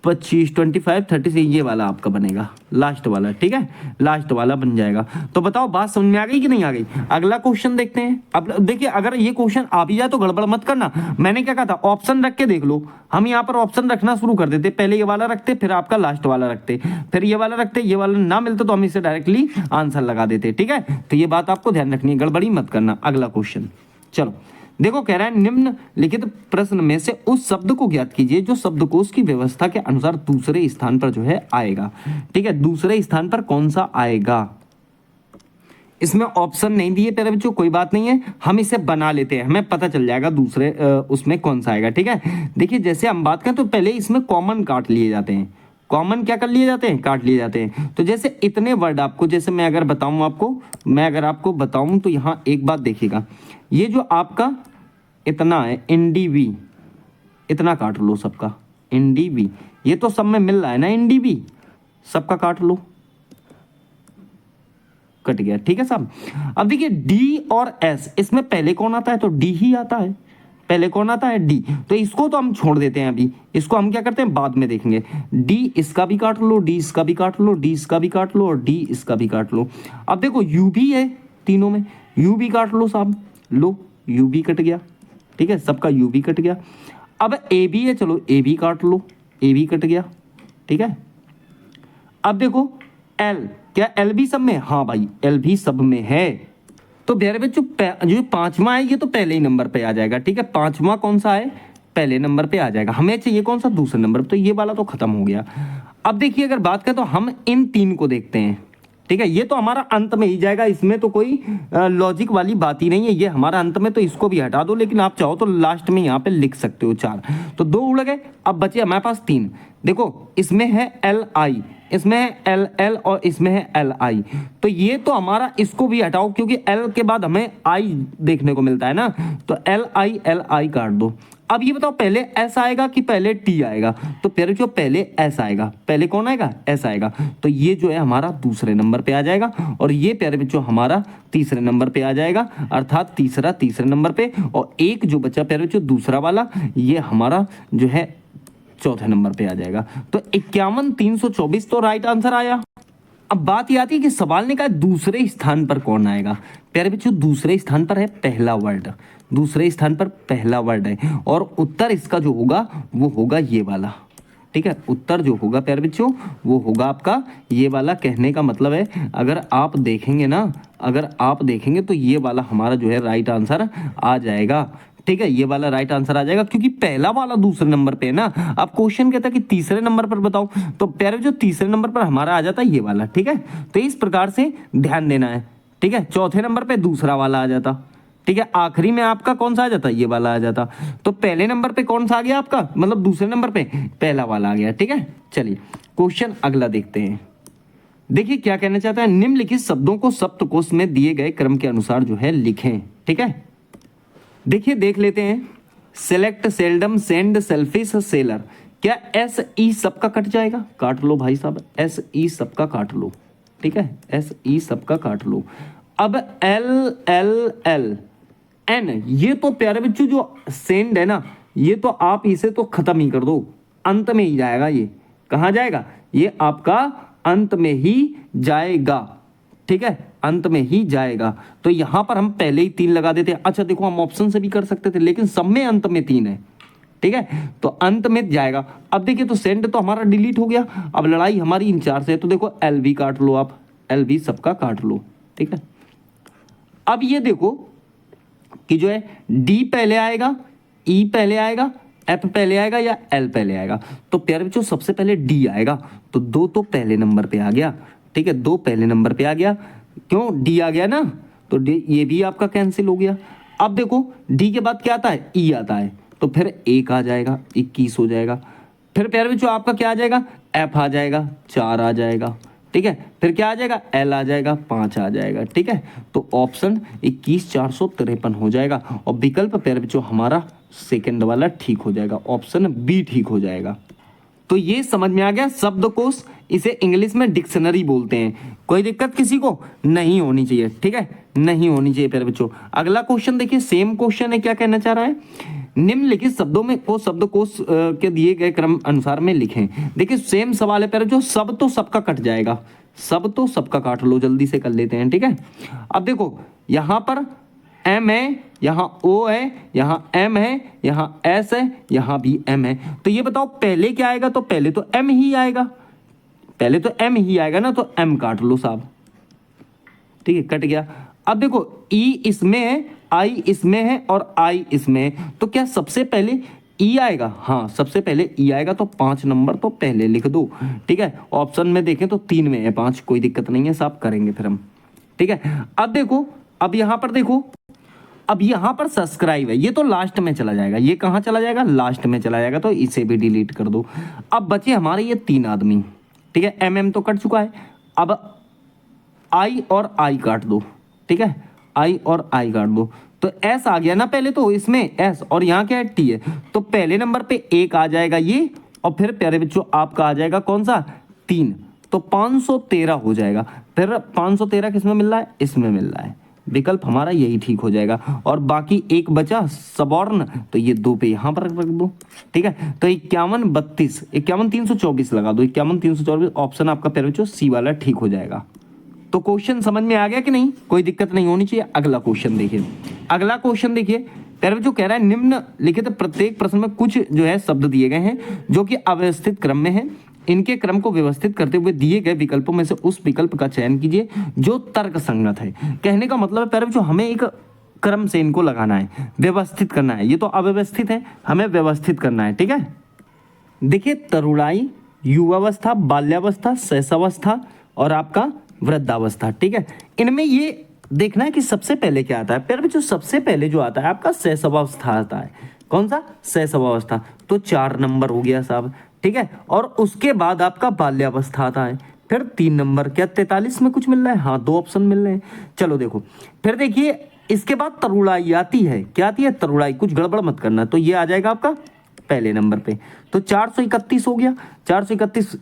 25 25 30 ये वाला आपका बनेगा, लास्ट वाला। ठीक है, लास्ट वाला बन जाएगा। तो बताओ बात समझ में आ गई कि नहीं आ गई। अगला क्वेश्चन देखते हैं। अब देखिए अगर ये क्वेश्चन आ भी जाए तो गड़बड़ मत करना, मैंने क्या कहा था, ऑप्शन रख के देख लो। हम यहाँ पर ऑप्शन रखना शुरू कर देते, पहले ये वाला रखते, फिर आपका लास्ट वाला रखते, फिर ये वाला रखते, ये वाला ना मिलता तो हम इसे डायरेक्टली आंसर लगा देते। ठीक है, तो ये बात आपको ध्यान रखनी है, गड़बड़ी मत करना। अगला क्वेश्चन चलो देखो, कह रहा है निम्नलिखित प्रश्न में से उस शब्द को ज्ञात कीजिए जो शब्दकोश की व्यवस्था के अनुसार दूसरे स्थान पर जो है आएगा। ठीक है, दूसरे स्थान पर कौन सा आएगा, इसमें ऑप्शन नहीं दिए प्यारे बच्चों, कोई बात नहीं है, हम इसे बना लेते हैं, हमें पता चल जाएगा दूसरे उसमें कौन सा आएगा। ठीक है, देखिए जैसे हम बात करें तो पहले इसमें कॉमन काट लिए जाते हैं, कॉमन क्या कर लिए जाते हैं, काट लिए जाते हैं। तो जैसे इतने वर्ड आपको, जैसे मैं अगर बताऊं आपको, मैं अगर आपको बताऊं तो यहाँ एक बात देखिएगा, ये जो आपका इतना है NDV, इतना काट लो सबका NDV, ये तो सब में मिल रहा है ना NDV, सबका काट लो, कट गया। ठीक है साहब, अब देखिए D और S, इसमें पहले कौन आता है, तो D ही आता है, पहले कौन आता है, D। तो इसको तो हम छोड़ देते हैं, अभी इसको हम क्या करते हैं, बाद में देखेंगे। D इसका भी काट लो, D इसका भी काट लो, D इसका भी काट लो, और D इसका भी काट लो। अब देखो U भी है तीनों में, U भी काट लो साहब, लो U भी कट गया। ठीक है, सबका U भी कट गया। अब A भी है, चलो A भी काट लो, A भी कट गया। ठीक है, अब देखो L, क्या L भी सब में, हाँ भाई L भी सब में है। तो प्यारे बच्चों जो 5वां है ये तो पहले ही नंबर पे आ जाएगा। ठीक है, 5वां कौन सा है, पहले नंबर पे आ जाएगा। हमें चाहिए कौन सा, दूसरे नंबर पे, तो ये वाला तो खत्म हो गया। अब देखिए अगर बात करें तो हम इन 3 को देखते हैं। ठीक है, ये तो हमारा अंत में ही जाएगा, इसमें तो कोई लॉजिक वाली बात ही नहीं है, ये हमारा अंत में, तो इसको भी हटा दो, लेकिन आप चाहो तो लास्ट में यहाँ पे लिख सकते हो 4। तो 2 उड़ गए, अब बचे हमारे पास 3। देखो इसमें है LI, इसमें है LL और इसमें है LI, तो ये तो हमारा, इसको भी हटाओ क्योंकि L के बाद हमें I देखने को मिलता है ना, तो LI काट दो। अब ये बताओ पहले S आएगा कि पहले T आएगा, तो फिर जो पहले S आएगा, पहले कौन आएगा, S आएगा, तो ये जो है हमारा दूसरे नंबर पे आ जाएगा, और ये प्यारे बच्चों हमारा तीसरे नंबर पे आ जाएगा, अर्थात तीसरा तीसरे नंबर पे, और एक जो बचा प्यारे बच्चों दूसरा वाला, ये हमारा जो है चौथे नंबर पे आ जाएगा। तो 51 324 तो राइट आंसर आया। अब बात ये आती है कि सवाल ने कहा दूसरे स्थान पर कौन आएगा। प्यारे बच्चों दूसरे स्थान पर है पहला वर्ड, दूसरे स्थान पर पहला वर्ड है, और उत्तर इसका जो होगा वो होगा ये वाला। ठीक है, उत्तर जो होगा प्यारे बच्चों वो होगा आपका ये वाला। कहने का मतलब है अगर आप देखेंगे ना, अगर आप देखेंगे तो ये वाला हमारा जो है राइट आंसर आ जाएगा। ठीक है, ये वाला राइट आंसर आ जाएगा क्योंकि पहला वाला दूसरे नंबर पे है ना। अब क्वेश्चन कहता है कि तीसरे नंबर पर बताओ, तो प्यारे जो तीसरे नंबर पर हमारा आ जाता है ये वाला। ठीक है, तो इस प्रकार से ध्यान देना है। ठीक है, चौथे नंबर पे दूसरा वाला आ जाता। ठीक है, आखिरी में आपका कौन सा आ जाता, ये वाला आ जाता। तो पहले नंबर पे कौन सा आ गया आपका, मतलब दूसरे नंबर पे पहला वाला आ गया। ठीक है, चलिए क्वेश्चन अगला देखते हैं। देखिए क्या कहना चाहता है, निम्नलिखित शब्दों को सप्तकोश में दिए गए क्रम के अनुसार जो है लिखें। ठीक है, देखिए देख लेते हैं। Select, seldom, send, selfish, seller, क्या SE सबका कट जाएगा, काट लो भाई साहब, SE सबका काट लो। ठीक है, एस ई सबका काट लो। अब एल एल एल एन, ये तो प्यारे बच्चों जो सेंड है ना, ये तो आप इसे तो खत्म ही कर दो, अंत में ही जाएगा। ये कहाँ जाएगा? ये आपका अंत में ही जाएगा, ठीक है, अंत में ही जाएगा। तो यहां पर हम पहले ही 3 लगा देते हैं। अच्छा देखो, हम ऑप्शन से भी कर सकते थे, लेकिन सब में अंत में 3 है, ठीक है, तो अंत में जाएगा। अब देखिए, तो सेंड तो हमारा डिलीट हो गया। अब लड़ाई हमारी इन 4 से है, तो देखो एल भी काट लो, आप एल भी सबका काट लो, ठीक है। अब ये देखो कि जो है डी पहले आएगा, ई पहले आएगा, एफ पहले आएगा या एल पहले आएगा। तो प्यारे बच्चों सबसे पहले डी आएगा, तो 2 तो पहले नंबर पे आ गया, ठीक है, 2 पहले नंबर पे आ गया। क्यों? डी आ गया ना, तो डी ये भी आपका कैंसिल हो गया। अब देखो डी के बाद क्या आता है? ई आता है, तो फिर 1 आ जाएगा, 21 हो जाएगा। फिर प्यारे बच्चों आपका क्या आ जाएगा? एफ आ जाएगा, 4 आ जाएगा, ठीक है। फिर क्या आ जाएगा? एल आ जाएगा, 5 आ जाएगा, ठीक है। तो ऑप्शन 21,453 हो जाएगा, और विकल्प प्यारे बच्चों हमारा सेकंड वाला ठीक हो जाएगा, ऑप्शन बी ठीक हो जाएगा। तो ये समझ में आ गया शब्दकोश, इसे इंग्लिश में डिक्शनरी बोलते हैं। कोई दिक्कत किसी को नहीं होनी चाहिए, ठीक है, नहीं होनी चाहिए प्यारे बच्चों। अगला क्वेश्चन देखिए, सेम क्वेश्चन है, क्या कहना चाह रहा है? निम्नलिखित शब्दों में को शब्दकोश के दिए गए क्रम अनुसार में लिखें। देखिए सेम सवाल है प्यारे बच्चों, सब तो सबका कट जाएगा, सब तो सबका काट लो, जल्दी से कर लेते हैं, ठीक है। अब देखो यहां पर एम है, यहाँ ओ है, यहाँ एम है, यहाँ एस है, यहाँ भी एम है। तो ये बताओ पहले क्या आएगा? तो पहले तो एम ही आएगा, पहले तो एम ही आएगा ना, तो एम काट लो साहब, ठीक है, कट गया। अब देखो ई इसमें है, आई इसमें है और आई इसमें है, तो क्या सबसे पहले ई आएगा? हाँ, सबसे पहले ई आएगा, तो 5 नंबर तो पहले लिख दो, ठीक है। ऑप्शन में देखें तो 3 में है 5, कोई दिक्कत नहीं है साहब, करेंगे फिर हम, ठीक है। अब देखो, अब यहां पर देखो, अब यहां पर सब्सक्राइब है, ये तो लास्ट में चला जाएगा, ये कहां चला जाएगा? लास्ट में चला जाएगा, तो इसे भी डिलीट कर दो। अब बचे हमारे ये 3 आदमी, ठीक है, एम एम तो कट चुका है। अब आई और आई काट दो, ठीक है, आई और आई काट दो। तो एस आ गया ना पहले, तो इसमें एस, और यहाँ क्या है? टी है, तो पहले नंबर पे 1 आ जाएगा ये, और फिर प्यारे बच्चों आपका आ जाएगा कौन सा? 3, तो 513 हो जाएगा। फिर 513 किसमें मिल रहा है? इसमें मिल रहा है, विकल्प हमारा यही ठीक हो जाएगा। और बाकी एक बचा सबॉर्न, तो ये 2 पे यहां पर रख दो, ठीक है। तो 51 32 51 324 लगा दो, 51 324, ऑप्शन आपका प्यारे बच्चों सी वाला ठीक हो जाएगा। तो क्वेश्चन समझ में आ गया कि नहीं? कोई दिक्कत नहीं होनी चाहिए। अगला क्वेश्चन देखिए, अगला क्वेश्चन देखिए, प्यारे बच्चों कह रहा है निम्नलिखित प्रत्येक प्रश्न में कुछ जो है शब्द दिए गए हैं जो कि अव्यवस्थित क्रम में है। इनके क्रम को व्यवस्थित करते हुए दिए गए विकल्पों में से उस विकल्प का चयन कीजिए जो तर्क संगत है। कहने का मतलब है प्यारे बच्चों हमें एक क्रम से इनको लगाना है, व्यवस्थित करना है। ये तो अव्यवस्थित है, हमें व्यवस्थित करना है, ठीक है। देखिए तरुणाई, युवावस्था, बाल्यावस्था, शैशवावस्था और आपका वृद्धावस्था, ठीक है। इनमें ये देखना है कि सबसे पहले क्या आता है। प्यारे बच्चों सबसे पहले जो आता है आपका शैशवावस्था आता है। कौन सा? शैशवावस्था, तो 4 नंबर हो गया साहब, ठीक है। और उसके बाद आपका बाल्यावस्था आता है, फिर 3 नंबर। क्या 43 में कुछ मिल रहा है? हाँ, 2 ऑप्शन मिल रहे हैं। चलो देखो, फिर देखिए इसके बाद तरुणाई आती है। क्या आती है? तरुणाई, कुछ गड़बड़ मत करना, तो ये आ जाएगा आपका पहले नंबर पे, तो 431 हो गया। 431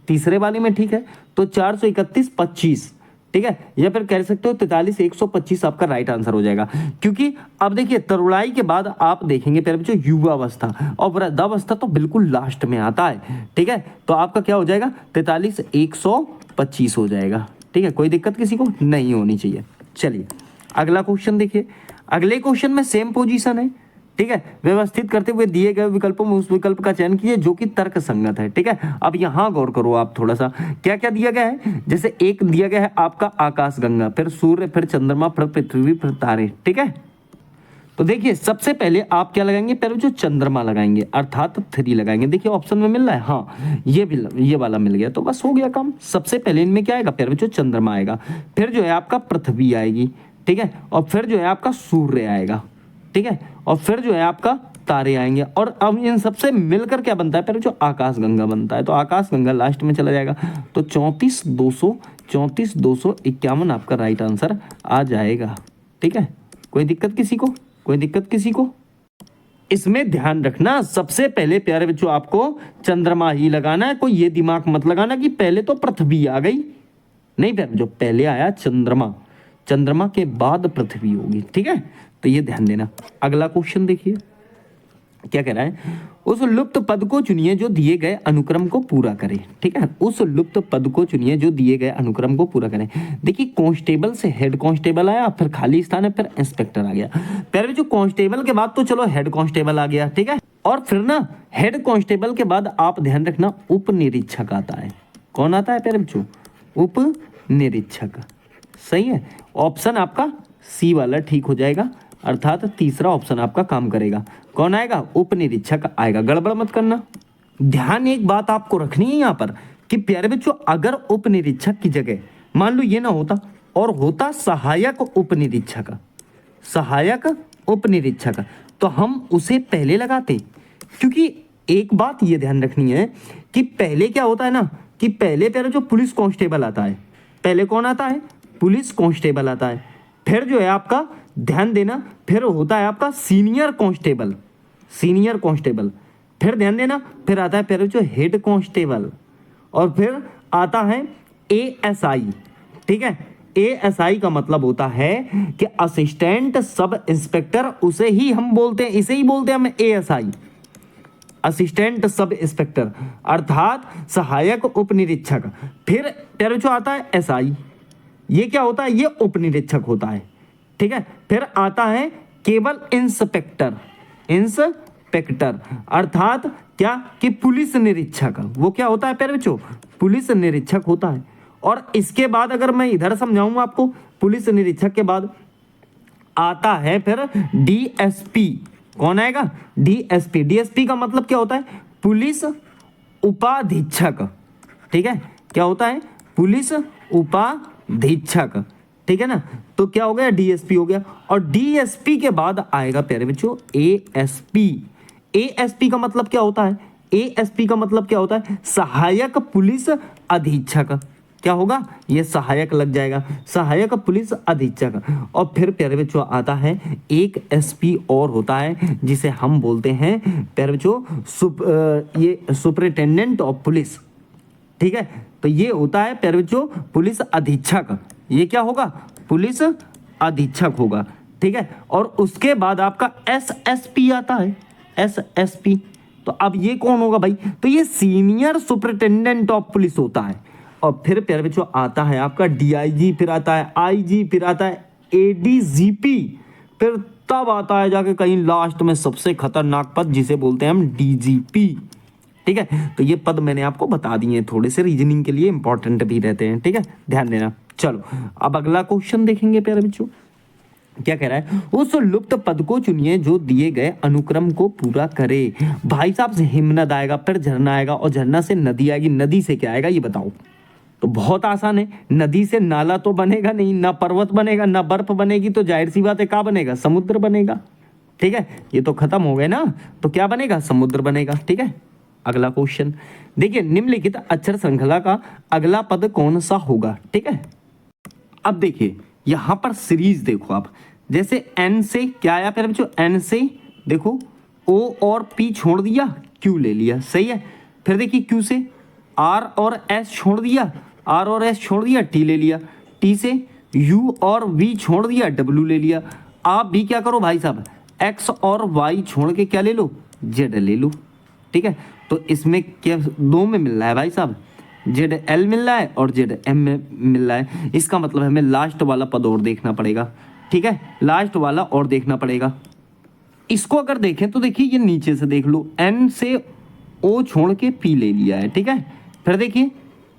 तीसरे वाले में, ठीक है, तो 431 25, ठीक है, या फिर कह सकते हो 43 125 आपका राइट आंसर हो जाएगा। क्योंकि अब देखिए तरुणाई के बाद आप देखेंगे प्यारे बच्चों युवावस्था, और वृद्धावस्था तो बिल्कुल लास्ट में आता है, ठीक है। तो आपका क्या हो जाएगा? 43 125 हो जाएगा, ठीक है, कोई दिक्कत किसी को नहीं होनी चाहिए। चलिए अगला क्वेश्चन देखिए, अगले क्वेश्चन में सेम पोजीशन है, ठीक है। व्यवस्थित करते हुए दिए गए विकल्पों में उस विकल्प का चयन कीजिए जो कि तर्क संगत है, ठीक है। अब यहां गौर करो आप थोड़ा सा, क्या क्या दिया गया है। जैसे एक दिया गया है आपका आकाश गंगा, फिर सूर्य, फिर चंद्रमा, फिर पृथ्वी, फिर तारे, ठीक है। तो देखिए सबसे पहले आप क्या लगाएंगे? पहले जो चंद्रमा लगाएंगे, अर्थात 3 लगाएंगे। देखिए ऑप्शन में मिल रहा है, हाँ ये वाला मिल गया, तो बस हो गया काम। सबसे पहले इनमें क्या आएगा? पहले जो चंद्रमा आएगा, फिर जो है आपका पृथ्वी आएगी, ठीक है, और फिर जो है आपका सूर्य आएगा, ठीक है, और फिर जो है आपका तारे आएंगे। और अब इन सबसे मिलकर क्या बनता है? पहले जो आकाश गंगा बनता है, तो आकाश गंगा लास्ट में चला जाएगा, तो 34 251 आपका राइट आंसर आ जाएगा, ठीक है। कोई दिक्कत किसी को? कोई दिक्कत किसी को? इसमें ध्यान रखना सबसे पहले प्यारे बच्चों आपको चंद्रमा ही लगाना है, कोई ये दिमाग मत लगाना कि पहले तो पृथ्वी आ गई, नहीं प्यारे जो पहले आया चंद्रमा, चंद्रमा के बाद पृथ्वी होगी, ठीक है, तो ये ध्यान देना। अगला क्वेश्चन देखिए क्या कह रहा है, उस लुप्त पद को चुनिए जो दिए गए अनुक्रम को पूरा करे, ठीक है, उस लुप्त पद को चुनिए जो दिए गए अनुक्रम को पूरा करे। देखिए कांस्टेबल से हेड कांस्टेबल आया, फिर खाली स्थान है, फिर इंस्पेक्टर आ गया। पहले जो कांस्टेबल के बाद तो चलो हेड कांस्टेबल आ गया, ठीक है, और फिर ना हेड कांस्टेबल के बाद आप ध्यान रखना उप निरीक्षक आता है। कौन आता है प्यारे बच्चों? उप निरीक्षक। सही है, ऑप्शन आपका सी वाला ठीक हो जाएगा, अर्थात तीसरा ऑप्शन आपका काम करेगा। कौन आएगा? उप निरीक्षक आएगा। गड़बड़ मत करना। ध्यान एक बात आपको रखनी है यहाँ पर कि प्यारे बच्चों अगर उप निरीक्षक की जगह मान लो ये ना होता और होता सहायक उप निरीक्षक, सहायक उप निरीक्षक, तो हम उसे पहले लगाते। क्योंकि एक बात ये ध्यान रखनी है कि पहले क्या होता है ना कि पहले प्यारे जो पुलिस कांस्टेबल आता है, पहले कौन आता है? पुलिस कांस्टेबल आता है। फिर जो है आपका ध्यान देना, फिर होता है आपका सीनियर कांस्टेबल, सीनियर कांस्टेबल, फिर ध्यान देना, फिर आता है फिर जो हेड कांस्टेबल, और फिर आता है एएसआई, ठीक है। एएसआई का मतलब होता है कि असिस्टेंट सब इंस्पेक्टर, उसे ही हम बोलते हैं, इसे ही बोलते हैं हम एएसआई, असिस्टेंट सब इंस्पेक्टर, अर्थात सहायक उप निरीक्षक। फिर जो आता है एसआई, ये क्या होता है? ये उप निरीक्षक होता है, ठीक है। फिर आता है केवल इंस्पेक्टर, इंस्पेक्टर अर्थात क्या कि पुलिस निरीक्षक, वो क्या होता है प्यारे बच्चों? पुलिस निरीक्षक होता है। और इसके बाद अगर मैं इधर समझाऊं आपको, पुलिस निरीक्षक के बाद आता है फिर डीएसपी। कौन आएगा? डीएसपी। डीएसपी का मतलब क्या होता है? पुलिस उपाधीक्षक, ठीक है। क्या होता है? पुलिस उपाधीक्षक, ठीक है ना। तो क्या हो गया? डीएसपी हो गया। और डीएसपी के बाद आएगा प्यारे बच्चों एएसपी। एएसपी का मतलब क्या होता है? एएसपी का मतलब क्या होता है? सहायक पुलिस अधीक्षक। क्या होगा? ये सहायक लग जाएगा, सहायक पुलिस अधीक्षक। और फिर प्यारे बच्चों आता है एक एसपी और होता है जिसे हम बोलते हैं प्यारे बच्चों ये सुपरिटेंडेंट ऑफ पुलिस, ठीक है। तो ये होता है प्यारे बच्चों पुलिस अधीक्षक। ये क्या होगा? पुलिस अधीक्षक होगा, ठीक है। और उसके बाद आपका एसएसपी आता है, एसएसपी। तो अब ये कौन होगा भाई? तो ये सीनियर सुपरिटेंडेंट ऑफ पुलिस होता है। और फिर प्यारे बच्चों आता है आपका डीआईजी, फिर आता है आईजी, फिर आता है एडीजीपी, फिर तब आता है जाके कहीं लास्ट में सबसे खतरनाक पद जिसे बोलते हैं हम डीजीपी, ठीक है। तो ये पद मैंने आपको बता दिए हैं, थोड़े से रीजनिंग के लिए इंपॉर्टेंट भी रहते हैं, ठीक है, ध्यान देना। चलो अब अगला क्वेश्चन देखेंगे प्यारे बच्चों। क्या कह रहा है? उस लुप्त पद को चुनिए जो दिए गए अनुक्रम को पूरा करे। भाई साहब से हिमनद आएगा, फिर झरना आएगा, और झरना से नदी आएगी। नदी से क्या आएगा ये बताओ? तो बहुत आसान है, नदी से नाला तो बनेगा नहीं, ना पर्वत बनेगा, ना बर्फ बनेगी, तो जाहिर सी बात है क्या बनेगा? समुद्र बनेगा, ठीक है। ये तो खत्म हो गए ना, तो क्या बनेगा? समुद्र बनेगा, ठीक है। अगला क्वेश्चन देखिए, निम्नलिखित अक्षर श्रृंखला का अगला पद कौन सा होगा, ठीक है। अब देखिए यहां पर सीरीज देखो आप, जैसे एन से क्या आया प्यारे बच्चों? एन से देखो ओ और पी छोड़ दिया, क्यू ले लिया, सही है। फिर देखिए क्यू से आर और एस छोड़ दिया, आर और एस छोड़ दिया, टी ले लिया। टी से यू और वी छोड़ दिया, डब्ल्यू ले लिया। आप भी क्या करो भाई साहब, एक्स और वाई छोड़ के क्या ले लो? जेड ले लो, ठीक है। तो इसमें क्या दो में मिल रहा है भाई साहब? जेड एल मिल रहा है और जेड एम में मिल रहा है। इसका मतलब हमें लास्ट वाला पद और देखना पड़ेगा, ठीक है, लास्ट वाला और देखना पड़ेगा। इसको अगर देखें तो देखिए ये नीचे से देख लो, एन से ओ छोड़ के पी ले लिया है, ठीक है। फिर देखिए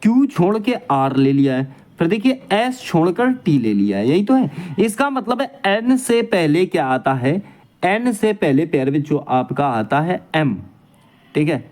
क्यू छोड़ के आर ले लिया है, फिर देखिए एस छोड़कर टी ले लिया है, यही तो है। इसका मतलब है एन से पहले क्या आता है? एन से पहले प्यारे बच्चों आपका आता है एम, ठीक है,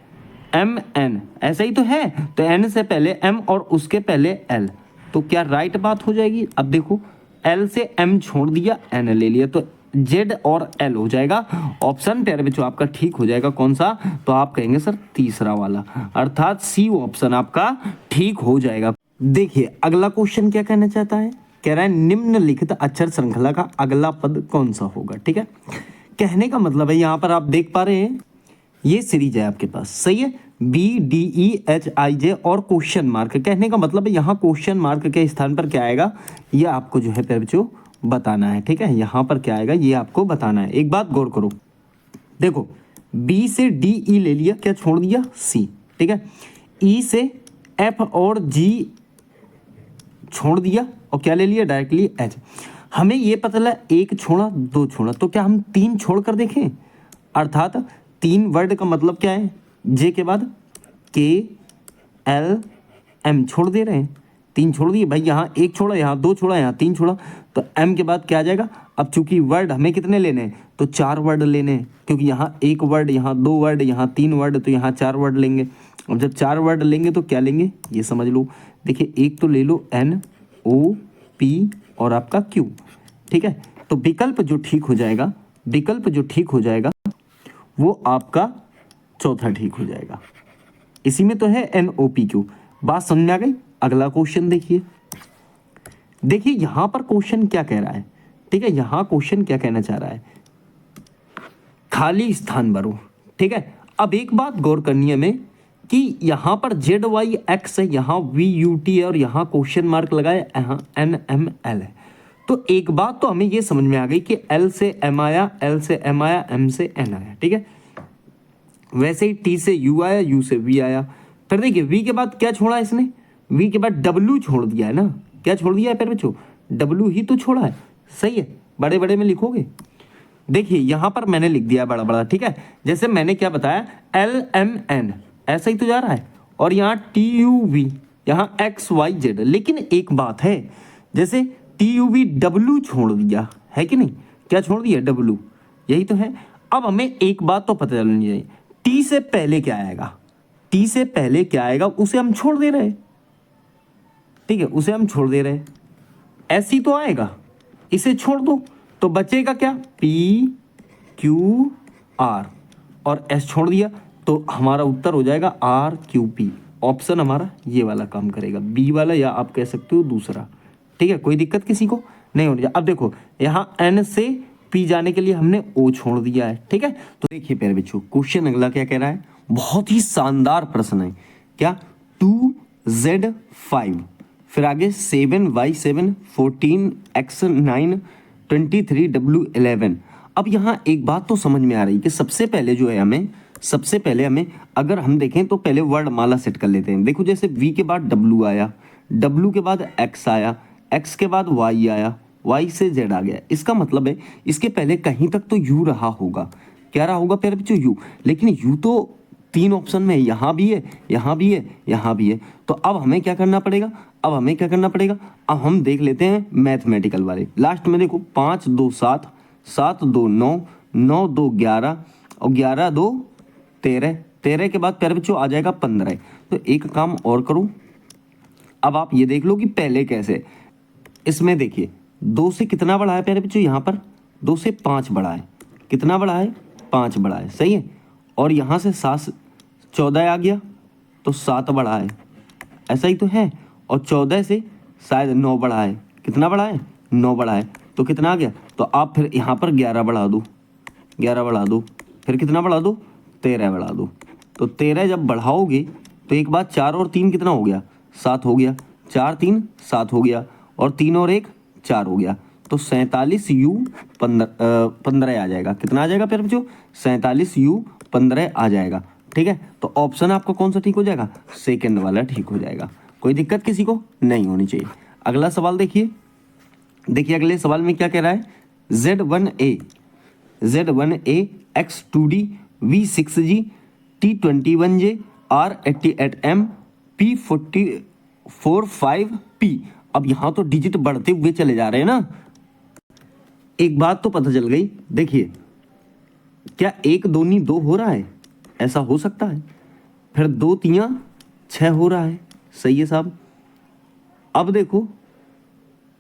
एम एन, ऐसा ही तो है। तो एन से पहले एम और उसके पहले एल, तो क्या राइट बात हो जाएगी? अब देखो एल से एम छोड़ दिया, एन ले लिया, तो जेड और एल हो जाएगा। ऑप्शन प्यारे बच्चों आपका ठीक हो जाएगा, कौन सा? तो आप कहेंगे सर तीसरा वाला, अर्थात सी ऑप्शन आपका ठीक हो जाएगा। देखिए अगला क्वेश्चन क्या कहना चाहता है, कह रहा है निम्नलिखित अक्षर श्रृंखला का अगला पद कौन सा होगा, ठीक है। कहने का मतलब है यहाँ पर आप देख पा रहे हैं ये सीरीज है आपके पास, सही है। BDEHIJ और क्वेश्चन मार्क। कहने का मतलब है यहाँ क्वेश्चन मार्क के स्थान पर क्या आएगा, ये आपको जो है प्यारे बच्चों बताना है। ठीक है, यहाँ पर क्या आएगा ये आपको बताना है। एक बात गौर करो, देखो B से DE ले लिया, क्या छोड़ दिया C। ठीक है, E से F और G छोड़ दिया और क्या ले लिया डायरेक्टली H। हमें ये पता चला एक छोड़ा दो छोड़ा, तो क्या हम तीन छोड़ कर देखें, अर्थात तीन वर्ड का मतलब क्या है, J के बाद KLM छोड़ दे रहे हैं, तीन छोड़ दिए भाई, यहाँ एक छोड़ा यहाँ दो छोड़ा यहाँ तीन छोड़ा, तो M के बाद क्या आ जाएगा। अब चूंकि वर्ड हमें कितने लेने हैं, तो चार वर्ड लेने हैं, क्योंकि यहाँ एक वर्ड यहाँ दो वर्ड यहाँ तीन वर्ड, तो यहाँ चार वर्ड लेंगे। अब जब चार वर्ड लेंगे तो क्या लेंगे ये समझ लो। देखिए एक तो ले लो NOP और आपका Q। ठीक है, तो विकल्प जो ठीक हो जाएगा, विकल्प जो ठीक हो जाएगा वो आपका चौथा ठीक हो जाएगा। इसी में तो है NOPQ। बात समझ में आ गई। अगला क्वेश्चन देखिए, देखिए यहां पर क्वेश्चन क्या कह रहा है। ठीक है, यहां क्वेश्चन क्या कहना चाह रहा है, खाली स्थान भरो। ठीक है, अब एक बात गौर करनी है हमें कि यहां पर ZYX है, यहां VUT है और यहां क्वेश्चन मार्क लगाए, यहां NML है। तो एक बात तो हमें ये समझ में आ गई कि L से M आया, L से M आया, M से N आया। ठीक है, वैसे ही T से U आया, U से V आया। फिर देखिए V के बाद क्या छोड़ा इसने, V के बाद W छोड़ दिया है ना। क्या छोड़ दिया है फिर बच्चों, W ही तो छोड़ा है। सही है, बड़े बड़े में लिखोगे। देखिए यहां पर मैंने लिख दिया बड़ा बड़ा। ठीक है, जैसे मैंने क्या बताया LMN ऐसा ही तो जा रहा है, और यहाँ TUV, यहाँ XYZ। लेकिन एक बात है, जैसे TUVW छोड़ दिया है कि नहीं, क्या छोड़ दिया W, यही तो है। अब हमें एक बात तो पता चलनी चाहिए, T से पहले क्या आएगा, T से पहले क्या आएगा उसे हम छोड़ दे रहे। ठीक है, उसे हम छोड़ दे रहे, ऐसी तो आएगा, इसे छोड़ दो तो बचेगा क्या PQR और S छोड़ दिया, तो हमारा उत्तर हो जाएगा RQP। ऑप्शन हमारा ये वाला काम करेगा, बी वाला, या आप कह सकते हो दूसरा। ठीक है, कोई दिक्कत किसी को नहीं होनी चाहिए। अब देखो यहाँ N से P जाने के लिए हमने O छोड़ दिया है। ठीक है, तो देखिए प्यारे बच्चों क्वेश्चन अगला क्या कह रहा है, बहुत ही शानदार प्रश्न है। क्या 2Z5 फिर आगे 7Y7 14X9 23W11। अब यहाँ एक बात तो समझ में आ रही कि सबसे पहले जो है हमें, सबसे पहले हमें अगर हम देखें तो पहले वर्ड माला सेट कर लेते हैं। देखो जैसे V के बाद W आया, W के बाद X आया, X के बाद Y आया, Y से Z आ गया। इसका मतलब है इसके पहले कहीं तक तो U रहा होगा। क्या रहा होगा प्यारे बच्चों, U। लेकिन U तो तीन ऑप्शन में, यहाँ भी है, यहाँ भी है, यहाँ भी है। तो अब हमें क्या करना पड़ेगा, अब हमें क्या करना पड़ेगा, अब हम देख लेते हैं मैथमेटिकल वाले। लास्ट में देखो 5 2 7, 7 2 9, 9 2 11 और 11 2 13, 13 के बाद प्यारे बच्चों आ जाएगा 15। तो एक काम और करो, अब आप ये देख लो कि पहले कैसे। इसमें देखिए 2 से कितना बड़ा है प्यारे बच्चों, यहाँ पर 2 से 5 बड़ा है। कितना बड़ा है, 5 बड़ा है। सही है, और यहाँ से 7 14 आ गया तो 7 बड़ा है, ऐसा ही तो है। और 14 से शायद 9 बड़ा है। कितना बड़ा है, 9 बड़ा है। तो कितना आ गया, तो आप फिर यहाँ पर 11 बढ़ा दो, 11 बढ़ा दो, फिर कितना बढ़ा दो, 13 बढ़ा दो। तो 13 जब बढ़ाओगे तो एक बात 4 और 3 कितना हो गया, 7 हो गया। 4 3 7 हो गया, और 3 और 1 4 हो गया। तो 47U 15 आ जाएगा। कितना आ जाएगा फिर बच्चों, 47U 15 आ जाएगा। ठीक है, तो ऑप्शन आपका कौन सा ठीक हो जाएगा, सेकंड वाला ठीक हो जाएगा। कोई दिक्कत किसी को नहीं होनी चाहिए। अगला सवाल देखिए, देखिए अगले सवाल में क्या कह रहा है, Z1A X2D V6G T21J R88M P445P। अब यहां तो डिजिट बढ़ते हुए चले जा रहे हैं ना। एक बात तो पता चल गई, देखिए क्या 1 दूनी 2 हो रहा है, ऐसा हो सकता है। फिर 2 तियां 6 हो रहा है। सही है साहब। अब देखो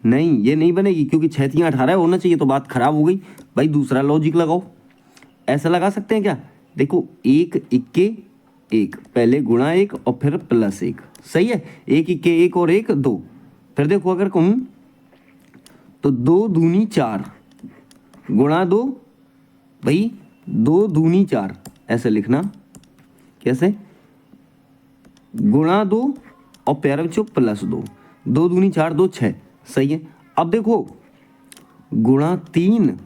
नहीं, ये नहीं बनेगी क्योंकि 6 तियां 18 होना चाहिए, तो बात खराब हो गई भाई। दूसरा लॉजिक लगाओ, ऐसा लगा सकते हैं क्या, देखो 1 इक्के 1, पहले गुणा 1 और फिर प्लस 1। सही है, 1 इक्के 1 और 1 2। फिर देखो अगर कहूं तो 2 दूनी 4 गुणा 2, भाई 2 दूनी 4, ऐसे लिखना। कैसे, गुणा 2 और प्यारे बच्चों प्लस 2, 2 दूनी 4, 2 6, सही है। अब देखो गुणा 3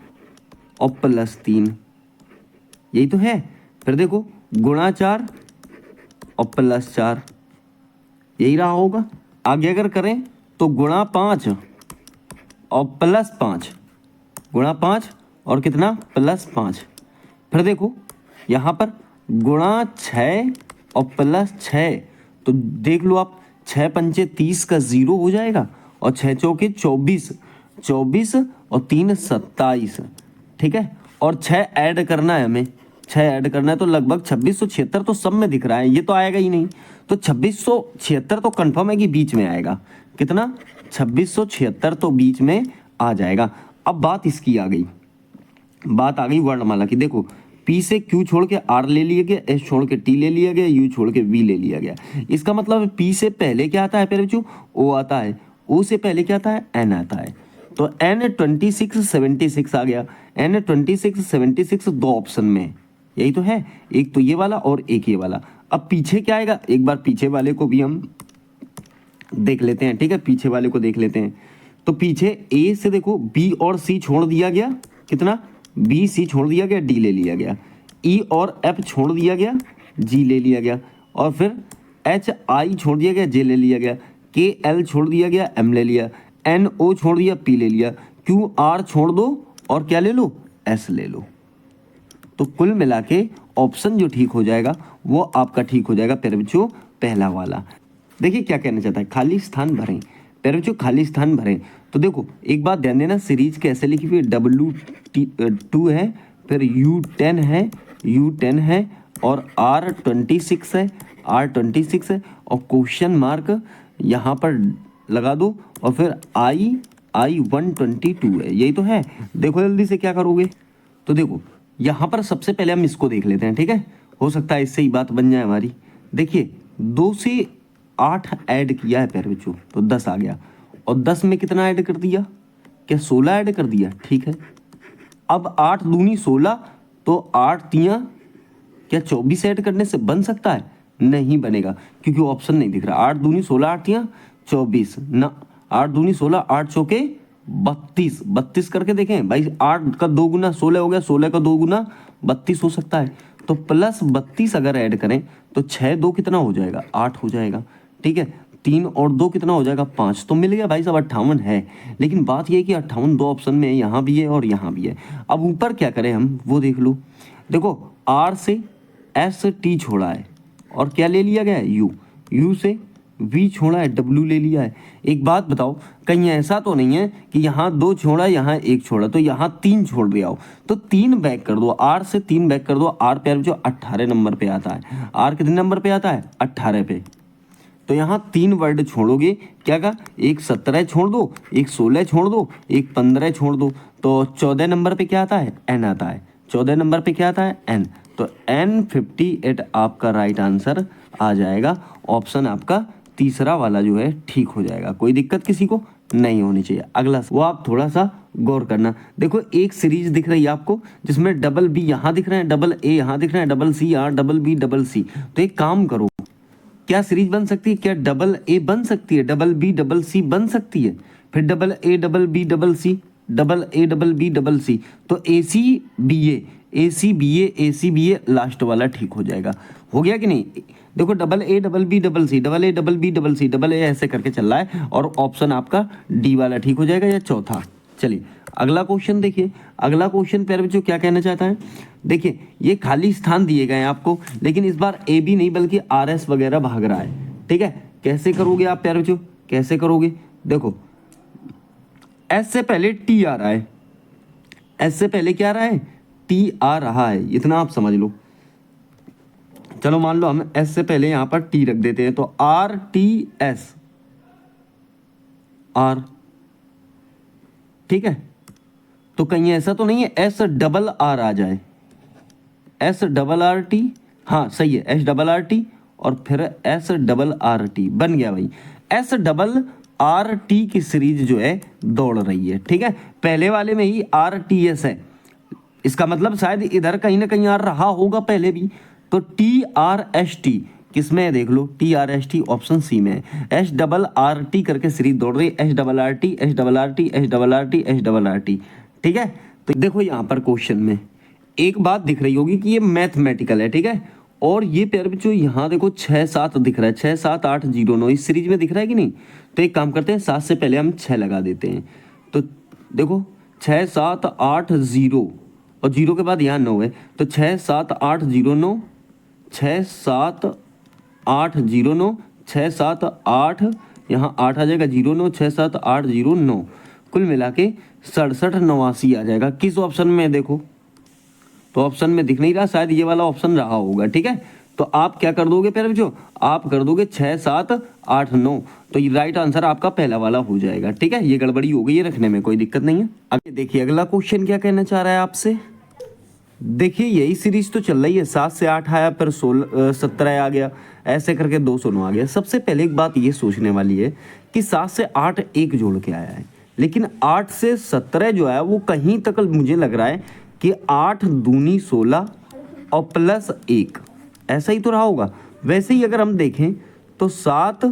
और प्लस 3, यही तो है। फिर देखो गुणा 4 और प्लस 4, यही रहा होगा। आगे अगर करें तो गुणा 5 और प्लस 5, गुणा 5 और कितना प्लस 5। फिर देखो यहाँ पर गुणा 6 और प्लस 6, तो देख लो आप 6 पंचे 30 का 0 हो जाएगा और 6 चौके 24, 24 और 3 27, ठीक है। और 6 ऐड करना है हमें, 6 ऐड करना है तो लगभग 2676 तो सब में दिख रहा है, ये तो आएगा ही नहीं। तो 2676 तो कंफर्म है कि बीच में आएगा। कितना 2676 तो बीच में आ जाएगा। अब बात इसकी आ गई, बात आ गई वर्णमाला की। देखो P से Q छोड़ के R ले लिया गया, S छोड़ के T ले लिया गया, U छोड़ के V ले लिया गया। इसका मतलब P से पहले क्या आता है प्यारे बच्चों, O आता है, O से पहले क्या आता है, N आता है। तो N 2676 आ गया। N 2676 दो ऑप्शन में, यही तो है, एक तो ये वाला और एक ये वाला। अब पीछे क्या आएगा, एक बार पीछे वाले को भी हम देख लेते हैं, ठीक है, पीछे वाले को देख लेते हैं। तो पीछे A से देखो B और C छोड़ दिया गया, कितना B C छोड़ दिया गया, D ले लिया गया, E और F छोड़ दिया गया, G ले लिया गया, और फिर H I छोड़ दिया गया, J ले लिया गया, K L छोड़ दिया गया, M ले लिया, N O छोड़ दिया, P ले लिया, Q R छोड़ दो और क्या ले लो, S ले लो। तो कुल मिला के ऑप्शन जो ठीक हो जाएगा वो आपका ठीक हो जाएगा प्यारे बच्चों पहला वाला। देखिए क्या कहना चाहता है, खाली स्थान भरें प्यारे बच्चों, खाली स्थान भरें। तो देखो एक बात ध्यान देना, सीरीज कैसे लिखी हुई, W2 है, फिर U10 है, U10 है, और R26 है, R26 है, और क्वेश्चन मार्क यहाँ पर लगा दो, और फिर I122 है, यही तो है। देखो जल्दी से क्या करोगे, तो देखो यहाँ पर सबसे पहले हम इसको देख लेते हैं, ठीक है, हो सकता है इससे ही बात बन जाए हमारी। देखिए 2 से 8 ऐड किया है प्यारे बच्चों, तो 10 आ गया, और 10 में कितना ऐड कर दिया, क्या 16 ऐड कर दिया, ठीक है। अब 8 दूनी 16, तो 8 तियाँ क्या 24 ऐड करने से बन सकता है, नहीं बनेगा, क्योंकि ऑप्शन नहीं दिख रहा। 8 दूनी 16, 8 तियाँ 24 ना, 8 दूनी 16, 8 चौके 32, 32 करके देखें भाई, 8 का 2 गुना 16 हो गया, 16 का 2 गुना 32 हो सकता है। तो प्लस 32 अगर ऐड करें तो 6 2 कितना हो जाएगा, 8 हो जाएगा, ठीक है। 3 और 2 कितना हो जाएगा, 5, तो मिल गया भाई साहब 58 है। लेकिन बात यह है कि 58 दो ऑप्शन में है, यहाँ भी है और यहाँ भी है। अब ऊपर क्या करें हम वो देख लो। देखो R से S T छोड़ा है और क्या ले लिया गया है, U से V छोड़ा है, W ले लिया है। एक बात बताओ, कहीं ऐसा तो नहीं है कि यहाँ 2 छोड़ा यहाँ 1 छोड़ा, तो यहाँ 3 छोड़ दिया हो, तो 3 बैक कर दो, R से 3 बैक कर दो। R प्यारे जो 18 नंबर पे आता है, R कितने नंबर पे आता है, 18 पे। तो यहाँ 3 वर्ड छोड़ोगे, क्या का, एक 17 छोड़ दो, एक 16 छोड़ दो, एक 15 छोड़ दो, तो 14 नंबर पे क्या आता है, N आता है। 14 नंबर पे क्या आता है, N, तो N58 आपका राइट आंसर आ जाएगा। ऑप्शन आपका तीसरा वाला जो है ठीक हो जाएगा, कोई दिक्कत किसी को नहीं होनी चाहिए। अगला वो आप थोड़ा सा गौर करना। देखो एक सीरीज दिख रही है आपको जिसमें डबल बी यहाँ दिख रहे हैं, डबल ए यहाँ दिख रहे हैं, डबल सी यहाँ, डबल बी डबल सी। तो एक काम करो, क्या सीरीज बन सकती है, क्या डबल ए बन सकती है, डबल बी डबल सी बन सकती है, फिर double A double B double C, double A double B double C. तो A C B A last वाला ठीक हो जाएगा। हो गया कि नहीं, देखो double A double B double C, double A double B double C, double A ऐसे करके चल रहा है, और ऑप्शन आपका डी वाला ठीक हो जाएगा या चौथा। चलिए अगला क्वेश्चन देखिए। अगला क्वेश्चन प्यारे बच्चों क्या कहना चाहता है, देखिए ये खाली स्थान दिए गए हैं आपको, लेकिन इस बार ए बी नहीं बल्कि आर एस वगैरह भाग रहा है, ठीक है। कैसे करोगे आप प्यारे बच्चों, कैसे करोगे, देखो एस से पहले टी आ रहा है, एस से पहले क्या आ रहा है, टी आ रहा है, इतना आप समझ लो। चलो मान लो हम एस से पहले यहां पर टी रख देते हैं, तो आर टी एस, आर, ठीक है। तो कहीं ऐसा तो नहीं है एस डबल आर आ जाए, एस डबल आर टी, हाँ सही है, एस डबल आर टी और फिर एस डबल आर टी बन गया भाई। एस डबल आर टी की सीरीज जो है दौड़ रही है, ठीक है। पहले वाले में ही आर टी एस है, इसका मतलब शायद इधर कहीं ना कहीं आर रहा होगा पहले भी, तो टी आर एस टी, किसमें है देख लो, TRST ऑप्शन सी में है। SRRT करके सीरीज दौड़ रही है, SRRT SRRT SRRT SRRT। ठीक है, तो देखो यहाँ पर क्वेश्चन में एक बात दिख रही होगी कि ये मैथमेटिकल है, ठीक है। और ये प्यार बच्चों यहाँ देखो 6 7 दिख रहा है, 6 7 8 0 9 इस सीरीज में दिख रहा है कि नहीं। तो एक काम करते हैं, 7 से पहले हम 6 लगा देते हैं। तो देखो 6 7 8 0 और 0 के बाद यहाँ 9 है, तो 6 7 8 0 9 6 7 8 0 9 6 7 8 यहाँ 8 आ जाएगा 0 9 6 7 8 0 9 कुल मिला के 67 89 आ जाएगा। किस ऑप्शन में देखो, तो ऑप्शन में दिख नहीं रहा, शायद ये वाला ऑप्शन रहा होगा। ठीक है, तो आप क्या कर दोगे प्यारे बच्चों, आप कर दोगे 6 7 8 9, तो ये राइट आंसर आपका पहला वाला हो जाएगा। ठीक है, ये गड़बड़ी हो गई, ये रखने में कोई दिक्कत नहीं है। आगे देखिए अगला क्वेश्चन क्या कहना चाह रहा है आपसे। देखिए यही सीरीज तो चल रही है, 7 से 8 आया, फिर 16 17 आ गया, ऐसे करके 209 आ गया। सबसे पहले एक बात ये सोचने वाली है कि 7 से 8 एक जोड़ के आया है, लेकिन 8 से 17 जो है वो कहीं तक मुझे लग रहा है कि 8 दूनी 16 और प्लस 1, ऐसा ही तो रहा होगा। वैसे ही अगर हम देखें तो 7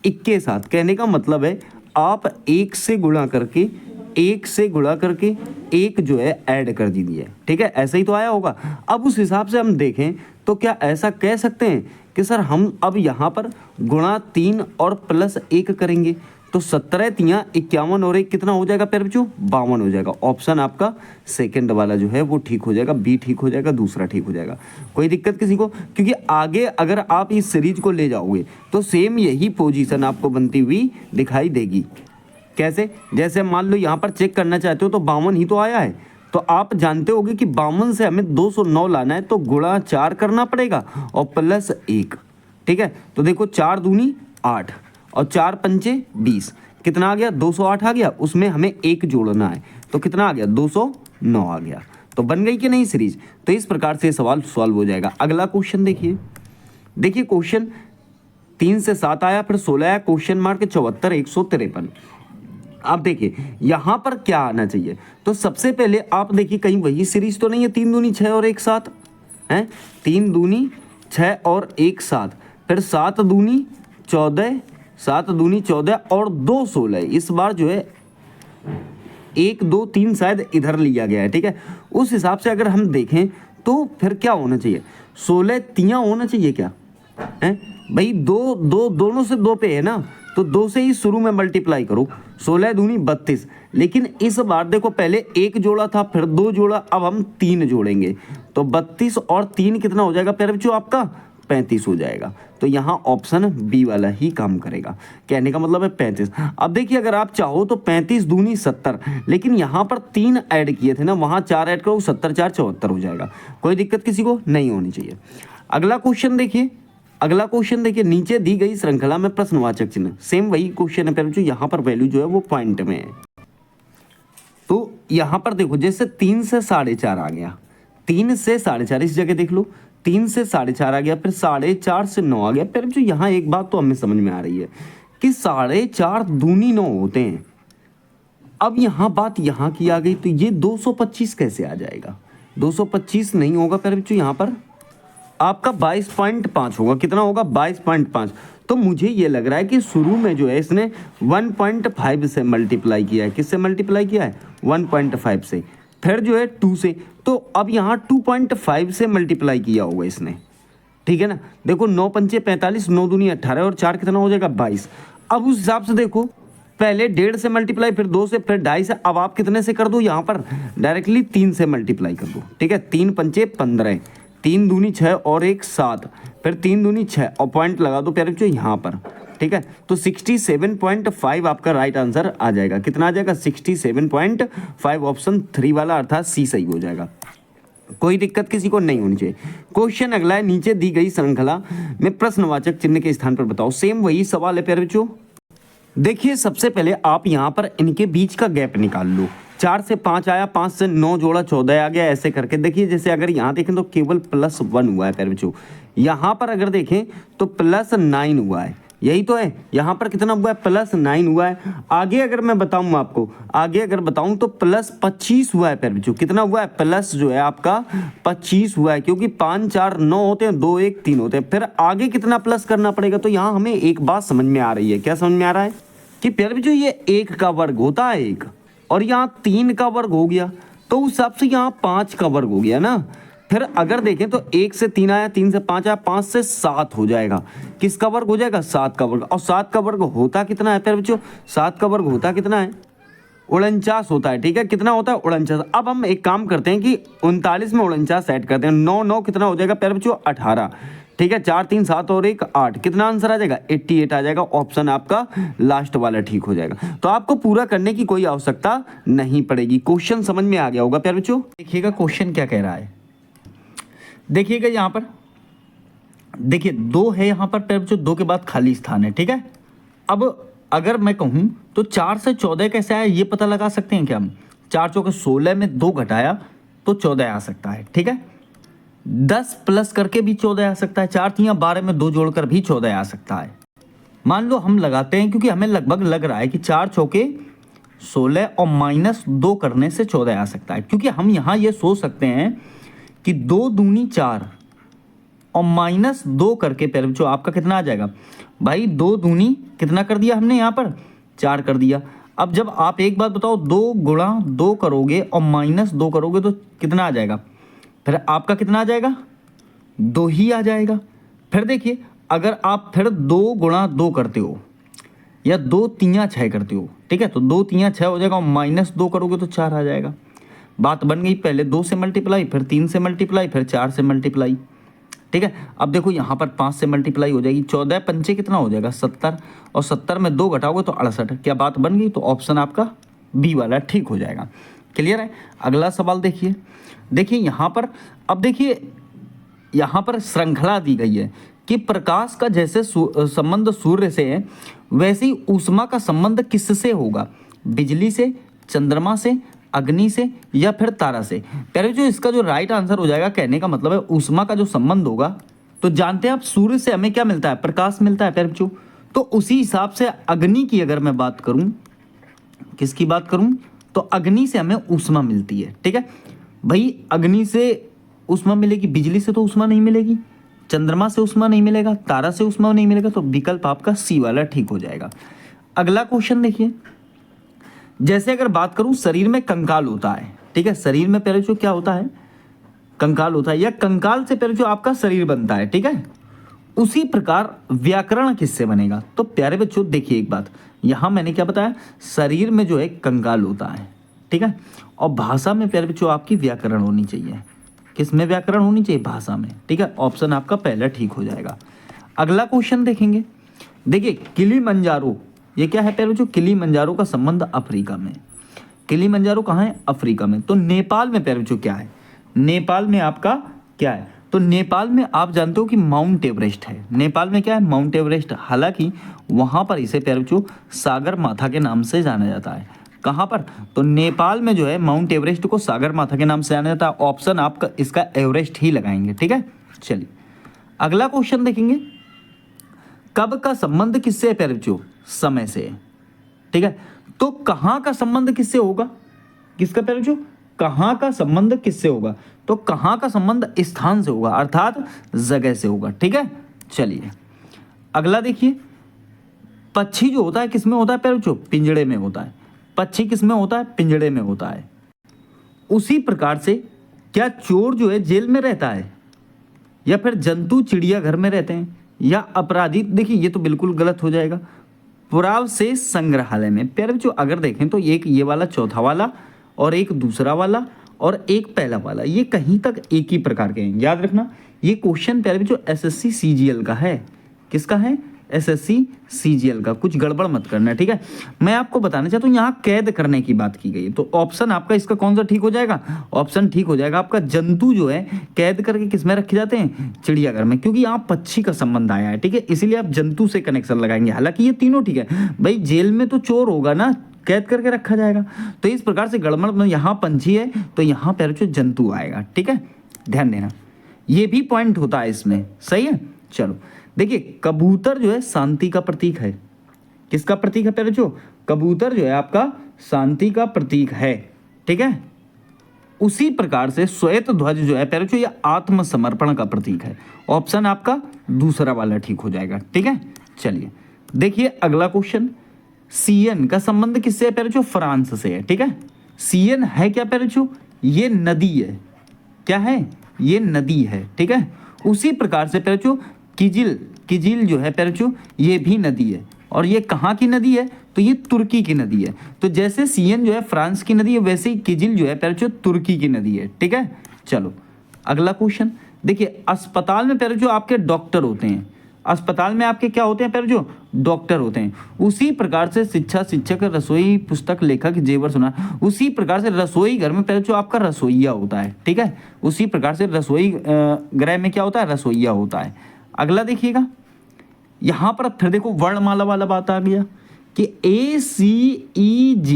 इक्के साथ, कहने का मतलब है आप 1 से गुणा करके 1 से गुणा करके 1 जो है ऐड कर दीजिए। ठीक है, ऐसा ही तो आया होगा। अब उस हिसाब से हम देखें तो क्या ऐसा कह सकते हैं कि सर हम अब यहाँ पर गुणा 3 और प्लस 1 करेंगे, तो 17 तियाँ 51 और 1 कितना हो जाएगा प्यारे बच्चों, 52 हो जाएगा। ऑप्शन आपका सेकंड वाला जो है वो ठीक हो जाएगा, बी ठीक हो जाएगा, दूसरा ठीक हो जाएगा। कोई दिक्कत किसी को, क्योंकि आगे अगर आप इस सीरीज को ले जाओगे तो सेम यही पोजीशन आपको बनती हुई दिखाई देगी। कैसे, जैसे मान लो यहाँ पर चेक करना चाहते हो तो 52 ही तो आया है, तो आप जानते होगे कि 52 से हमें 209 लाना है, तो गुणा 4 करना पड़ेगा और प्लस 1। ठीक है, तो देखो 4 दूनी 8 और 4 पंचे 20, कितना आ गया 208 आ गया, उसमें हमें 1 जोड़ना है, तो कितना आ गया 209 आ गया। तो बन गई कि नहीं सीरीज। तो इस प्रकार से सवाल सॉल्व हो जाएगा। अगला क्वेश्चन देखिए, देखिए क्वेश्चन 3 से 7 आया, फिर 16 आया, क्वेश्चन मार्क 74 153। आप देखिए यहाँ पर क्या आना चाहिए, तो सबसे पहले आप देखिए कहीं वही सीरीज तो नहीं है, 3 दूनी 6 और 1 7 है, 3 दूनी 6 और 1 7, फिर 7 दूनी 14 7 दूनी 14 और 2 16। इस बार जो है 1 2 3 शायद इधर लिया गया है। ठीक है, उस हिसाब से अगर हम देखें तो फिर क्या होना चाहिए, 16 तियाँ होना चाहिए क्या है भाई, दोनों से 2 पे है ना, तो 2 से ही शुरू में मल्टीप्लाई करो, 16 दूनी 32। लेकिन इस बार देखो पहले 1 जोड़ा था, फिर 2 जोड़ा, अब हम 3 जोड़ेंगे, तो 32 और 3 कितना हो जाएगा प्यारे बच्चों आपका 35 हो जाएगा। तो यहाँ ऑप्शन बी वाला ही काम करेगा, कहने का मतलब है 35। अब देखिए अगर आप चाहो तो 35 दूनी 70, लेकिन यहाँ पर 3 ऐड किए थे ना, वहाँ 4 ऐड करो, 70 4 74 हो जाएगा। कोई दिक्कत किसी को नहीं होनी चाहिए। अगला क्वेश्चन देखिए, अगला क्वेश्चन देखिए, नीचे दी गई श्रृंखला में प्रश्नवाचक चिन्ह, सेम वही क्वेश्चन है प्यारे बच्चों, यहाँ पर वैल्यू जो है वो पॉइंट में है। तो यहाँ पर देखो जैसे 3 से 4.5 आ गया, 3 से 4.5 इस जगह देख लो, 3 से 4.5 आ गया, फिर 4.5 से 9 आ गया। फिर जो यहाँ एक बात तो हमें समझ में आ रही है कि 4.5 दूनी 9 होते हैं। अब यहाँ बात यहाँ की आ गई, तो ये 225 कैसे आ जाएगा, 225 नहीं होगा फिर बच्चों, यहाँ पर आपका 22.5 होगा। कितना होगा 22.5। तो मुझे ये लग रहा है कि शुरू में जो है इसने 1.5 से मल्टीप्लाई किया है। किससे मल्टीप्लाई किया है 1.5 से, फिर जो है 2 से, तो अब यहाँ 2.5 से मल्टीप्लाई किया होगा इसने। ठीक है ना, देखो 9 पंचे 45, 9 दूनी 18 और 4 कितना हो जाएगा 22। अब उस हिसाब से देखो पहले 1.5 से मल्टीप्लाई, फिर 2 से, फिर 2.5 से, अब आप कितने से कर दो, यहाँ पर डायरेक्टली 3 से मल्टीप्लाई कर दो। ठीक है, 3 पंचे 15, 3 दूनी 6 और 1 7, फिर 3 दूनी 6 और पॉइंट लगा दो प्यारे बच्चों यहाँ पर। ठीक है, तो 67.5 आपका राइट आंसर आ जाएगा। कितना आ जाएगा 67.5, ऑप्शन 3 वाला अर्थात सी सही हो जाएगा। कोई दिक्कत किसी को नहीं होनी चाहिए। क्वेश्चन अगला है, नीचे दी गई श्रृंखला में प्रश्नवाचक चिन्ह के स्थान पर बताओ। सेम वही सवाल है प्यारे बच्चों। देखिए सबसे पहले आप यहाँ पर इनके बीच का गैप निकाल लो। 4 से 5 आया, 5 से 9 जोड़ा 14 आ गया, ऐसे करके देखिए। जैसे अगर यहाँ देखें तो केवल +1 हुआ है प्यारे बच्चों, यहाँ पर अगर देखें तो +9 हुआ है। यही तो है। यहाँ पर कितना हुआ है, +9 हुआ है। आगे अगर मैं बताऊँ आपको, आगे अगर बताऊँ तो +25 हुआ है प्यारे बच्चों। कितना हुआ है, प्लस जो है आपका 25 हुआ है, क्योंकि 5 4 9 होते हैं, 2 1 3 होते हैं। फिर आगे कितना प्लस करना पड़ेगा। तो यहाँ हमें एक बात समझ में आ रही है। क्या समझ में आ रहा है कि प्यारे बच्चों ये 1 का वर्ग होता है 1, और यहाँ 3 का वर्ग हो गया, तो उस हिसाब से यहाँ 5 का वर्ग हो गया ना। फिर अगर देखें तो 1 से 3 आया, 3 से 5 आया, 5 से 7 हो जाएगा। किसका वर्ग हो जाएगा, 7 का वर्ग। और 7 का वर्ग होता कितना है प्यारे बच्चों, 7 का वर्ग होता कितना है, 49 होता है। ठीक है, कितना होता है, 49। अब हम एक काम करते हैं कि 39 में 49 ऐड करते हैं। 9 9 कितना हो जाएगा प्यारे बच्चों, 18। ठीक है, 4 3 7 और 1 8, कितना आंसर आ जाएगा, 88 आ जाएगा। ऑप्शन आपका लास्ट वाला ठीक हो जाएगा। तो आपको पूरा करने की कोई आवश्यकता नहीं पड़ेगी। क्वेश्चन समझ में आ गया होगा प्यारे बच्चों। देखिएगा क्वेश्चन क्या कह रहा है, देखिएगा यहाँ पर देखिए 2 है यहाँ पर प्यारे बच्चों, 2 के बाद खाली स्थान है। ठीक है, अब अगर मैं कहूँ तो 4 से 14 कैसे आया ये पता लगा सकते हैं क्या हम। 4 चौके 16 में 2 घटाया तो 14 आ सकता है। ठीक है, 10 प्लस करके भी 14 आ सकता है। 4 3 12 में 2 जोड़कर भी 14 आ सकता है। मान लो हम लगाते हैं, क्योंकि हमें लगभग लग रहा है कि 4 चौके 16 और -2 करने से 14 आ सकता है। क्योंकि हम यहाँ ये सोच सकते हैं कि 2 दूनी 4 और -2 करके प्यारे बच्चों आपका कितना आ जाएगा भाई, 2 दूनी कितना कर दिया हमने यहाँ पर, 4 कर दिया। अब जब आप एक बात बताओ, 2 गुणा 2 करोगे और -2 करोगे तो कितना आ जाएगा, फिर आपका कितना आ जाएगा, 2 ही आ जाएगा। फिर देखिए अगर आप फिर 2 गुणा 2 करते हो या 2 3 6 करते हो, ठीक है, तो 2 3 6 हो जाएगा और -2 करोगे तो 4 आ जाएगा। बात बन गई, पहले 2 से मल्टीप्लाई, फिर 3 से मल्टीप्लाई, फिर 4 से मल्टीप्लाई। ठीक है, अब देखो यहाँ पर 5 से मल्टीप्लाई हो जाएगी, 14 पंचे कितना हो जाएगा, 70, और 70 में 2 घटाओगे तो 68। क्या बात बन गई, तो ऑप्शन आपका बी वाला ठीक हो जाएगा। क्लियर है। अगला सवाल देखिए, देखिए यहाँ पर, अब देखिए यहाँ पर श्रृंखला दी गई है कि प्रकाश का जैसे संबंध सूर्य से है, वैसे ही ऊष्मा का संबंध किससे होगा, बिजली से, चंद्रमा से, अग्नि से, या फिर तारा से। प्यारे जो इसका जो राइट आंसर हो जाएगा, कहने का मतलब है ऊष्मा का जो संबंध होगा, तो जानते हैं आप सूर्य से हमें क्या मिलता है, प्रकाश मिलता है प्यारे बच्चों। तो उसी हिसाब से अग्नि की अगर मैं बात करूं, किसकी बात करूं, तो अग्नि से हमें ऊष्मा मिलती है। ठीक है भाई, अग्नि से ऊष्मा मिलेगी, बिजली से तो ऊष्मा नहीं मिलेगी, चंद्रमा से ऊष्मा नहीं मिलेगा, तारा से ऊष्मा नहीं मिलेगा। तो विकल्प आपका सी वाला ठीक हो जाएगा। अगला क्वेश्चन देखिए, जैसे अगर बात करूं शरीर में कंकाल होता है, ठीक है, शरीर में प्यारे बच्चों क्या होता है, कंकाल होता है, या कंकाल से प्यारे बच्चों आपका शरीर बनता है। ठीक है, उसी प्रकार व्याकरण किससे बनेगा। तो प्यारे बच्चों देखिए एक बात, यहां मैंने क्या बताया, शरीर में जो है कंकाल होता है, ठीक है, और भाषा में प्यारे बच्चों आपकी व्याकरण होनी चाहिए। किस में व्याकरण होनी चाहिए, भाषा में। ठीक है, ऑप्शन आपका पहला ठीक हो जाएगा। अगला क्वेश्चन देखेंगे, देखिए किलिमंजारो, ये क्या है प्यारे बच्चों, किलिमंजारो का संबंध अफ्रीका में। किलिमंजारो कहाँ है, अफ्रीका में। तो नेपाल में प्यारे बच्चों क्या है, नेपाल में आपका क्या है, तो नेपाल में आप जानते हो कि माउंट एवरेस्ट है। नेपाल में क्या है, माउंट एवरेस्ट। हालांकि वहां पर इसे प्यारे बच्चों सागर माथा के नाम से जाना जाता है। कहाँ पर, तो नेपाल में जो है माउंट एवरेस्ट को सागर माथा के नाम से जाना जाता है। ऑप्शन आपका इसका एवरेस्ट ही लगाएंगे। ठीक है, चलिए अगला क्वेश्चन देखेंगे, कब का संबंध किससे है प्यारे बच्चों, समय से है। ठीक है, तो कहाँ का संबंध किससे होगा, किसका प्यारे बच्चों, कहाँ का संबंध किससे होगा, तो कहाँ का संबंध स्थान से होगा, अर्थात जगह से होगा। ठीक है, चलिए अगला देखिए, पक्षी जो होता है किस में होता है प्यारे बच्चों, पिंजड़े में होता है। पक्षी किस में होता है, पिंजड़े में होता है। उसी प्रकार से क्या चोर जो है जेल में रहता है, या फिर जंतु चिड़ियाघर में रहते हैं, या अपराधी, देखिए ये तो बिल्कुल गलत हो जाएगा, पुरावशेष संग्रहालय में। प्यारे बच्चों अगर देखें तो एक ये वाला चौथा वाला, और एक दूसरा वाला, और एक पहला वाला, ये कहीं तक एक ही प्रकार के हैं। याद रखना ये क्वेश्चन प्यारे बच्चों एसएससी सीजीएल का है। किसका है, एसएससी सीजीएल का। कुछ गड़बड़ मत करना, ठीक है। मैं आपको बताना चाहता हूँ यहाँ कैद करने की बात की गई है, तो ऑप्शन आपका इसका कौन सा ठीक हो जाएगा, ऑप्शन ठीक हो जाएगा आपका जंतु जो है कैद करके किस में रखे जाते हैं, चिड़ियाघर में, क्योंकि यहाँ पक्षी का संबंध आया है। ठीक है, इसीलिए आप जंतु से कनेक्शन लगाएंगे। हालांकि ये तीनों ठीक है भाई, जेल में तो चोर होगा ना, कैद करके रखा जाएगा, तो इस प्रकार से गड़बड़, यहाँ पंछी है तो यहाँ जंतु आएगा। ठीक है, ध्यान देना, ये भी पॉइंट होता है इसमें, सही है। चलो देखिए, कबूतर जो है शांति का प्रतीक है। किसका प्रतीक है प्यारे बच्चों? कबूतर जो है आपका शांति का प्रतीक है, ठीक है। उसी प्रकार से श्वेत ध्वज जो है प्यारे बच्चों ये आत्मसमर्पण का प्रतीक है। ऑप्शन आपका दूसरा वाला ठीक हो जाएगा, ठीक है। चलिए देखिए अगला क्वेश्चन, सियन का संबंध किससे है प्यारे बच्चों? फ्रांस से है, ठीक है। सियन है क्या प्यारे बच्चों? ये नदी है। क्या है? ये नदी है, ठीक है। उसी प्रकार से प्यारे बच्चों किजिल जो है प्यारे बच्चों ये भी नदी है, और ये कहाँ की नदी है? तो ये तुर्की की नदी है। तो जैसे सियन जो है फ्रांस की नदी है, वैसे ही किजिल जो है प्यारे बच्चों तुर्की की नदी है, ठीक है। चलो अगला क्वेश्चन देखिए, अस्पताल में प्यारे बच्चों आपके डॉक्टर होते हैं। अस्पताल में आपके क्या होते हैं प्यारे बच्चों? डॉक्टर होते हैं। उसी प्रकार से शिक्षक, रसोई, पुस्तक लेखक, जेवर सुना, उसी प्रकार से रसोई घर में प्यारे बच्चों आपका रसोइया होता है, ठीक है। उसी प्रकार से रसोई गृह में क्या होता है? रसोइया होता है। अगला देखिएगा, यहां पर फिर देखो वर्णमाला वाला बात आ गया कि ACEG,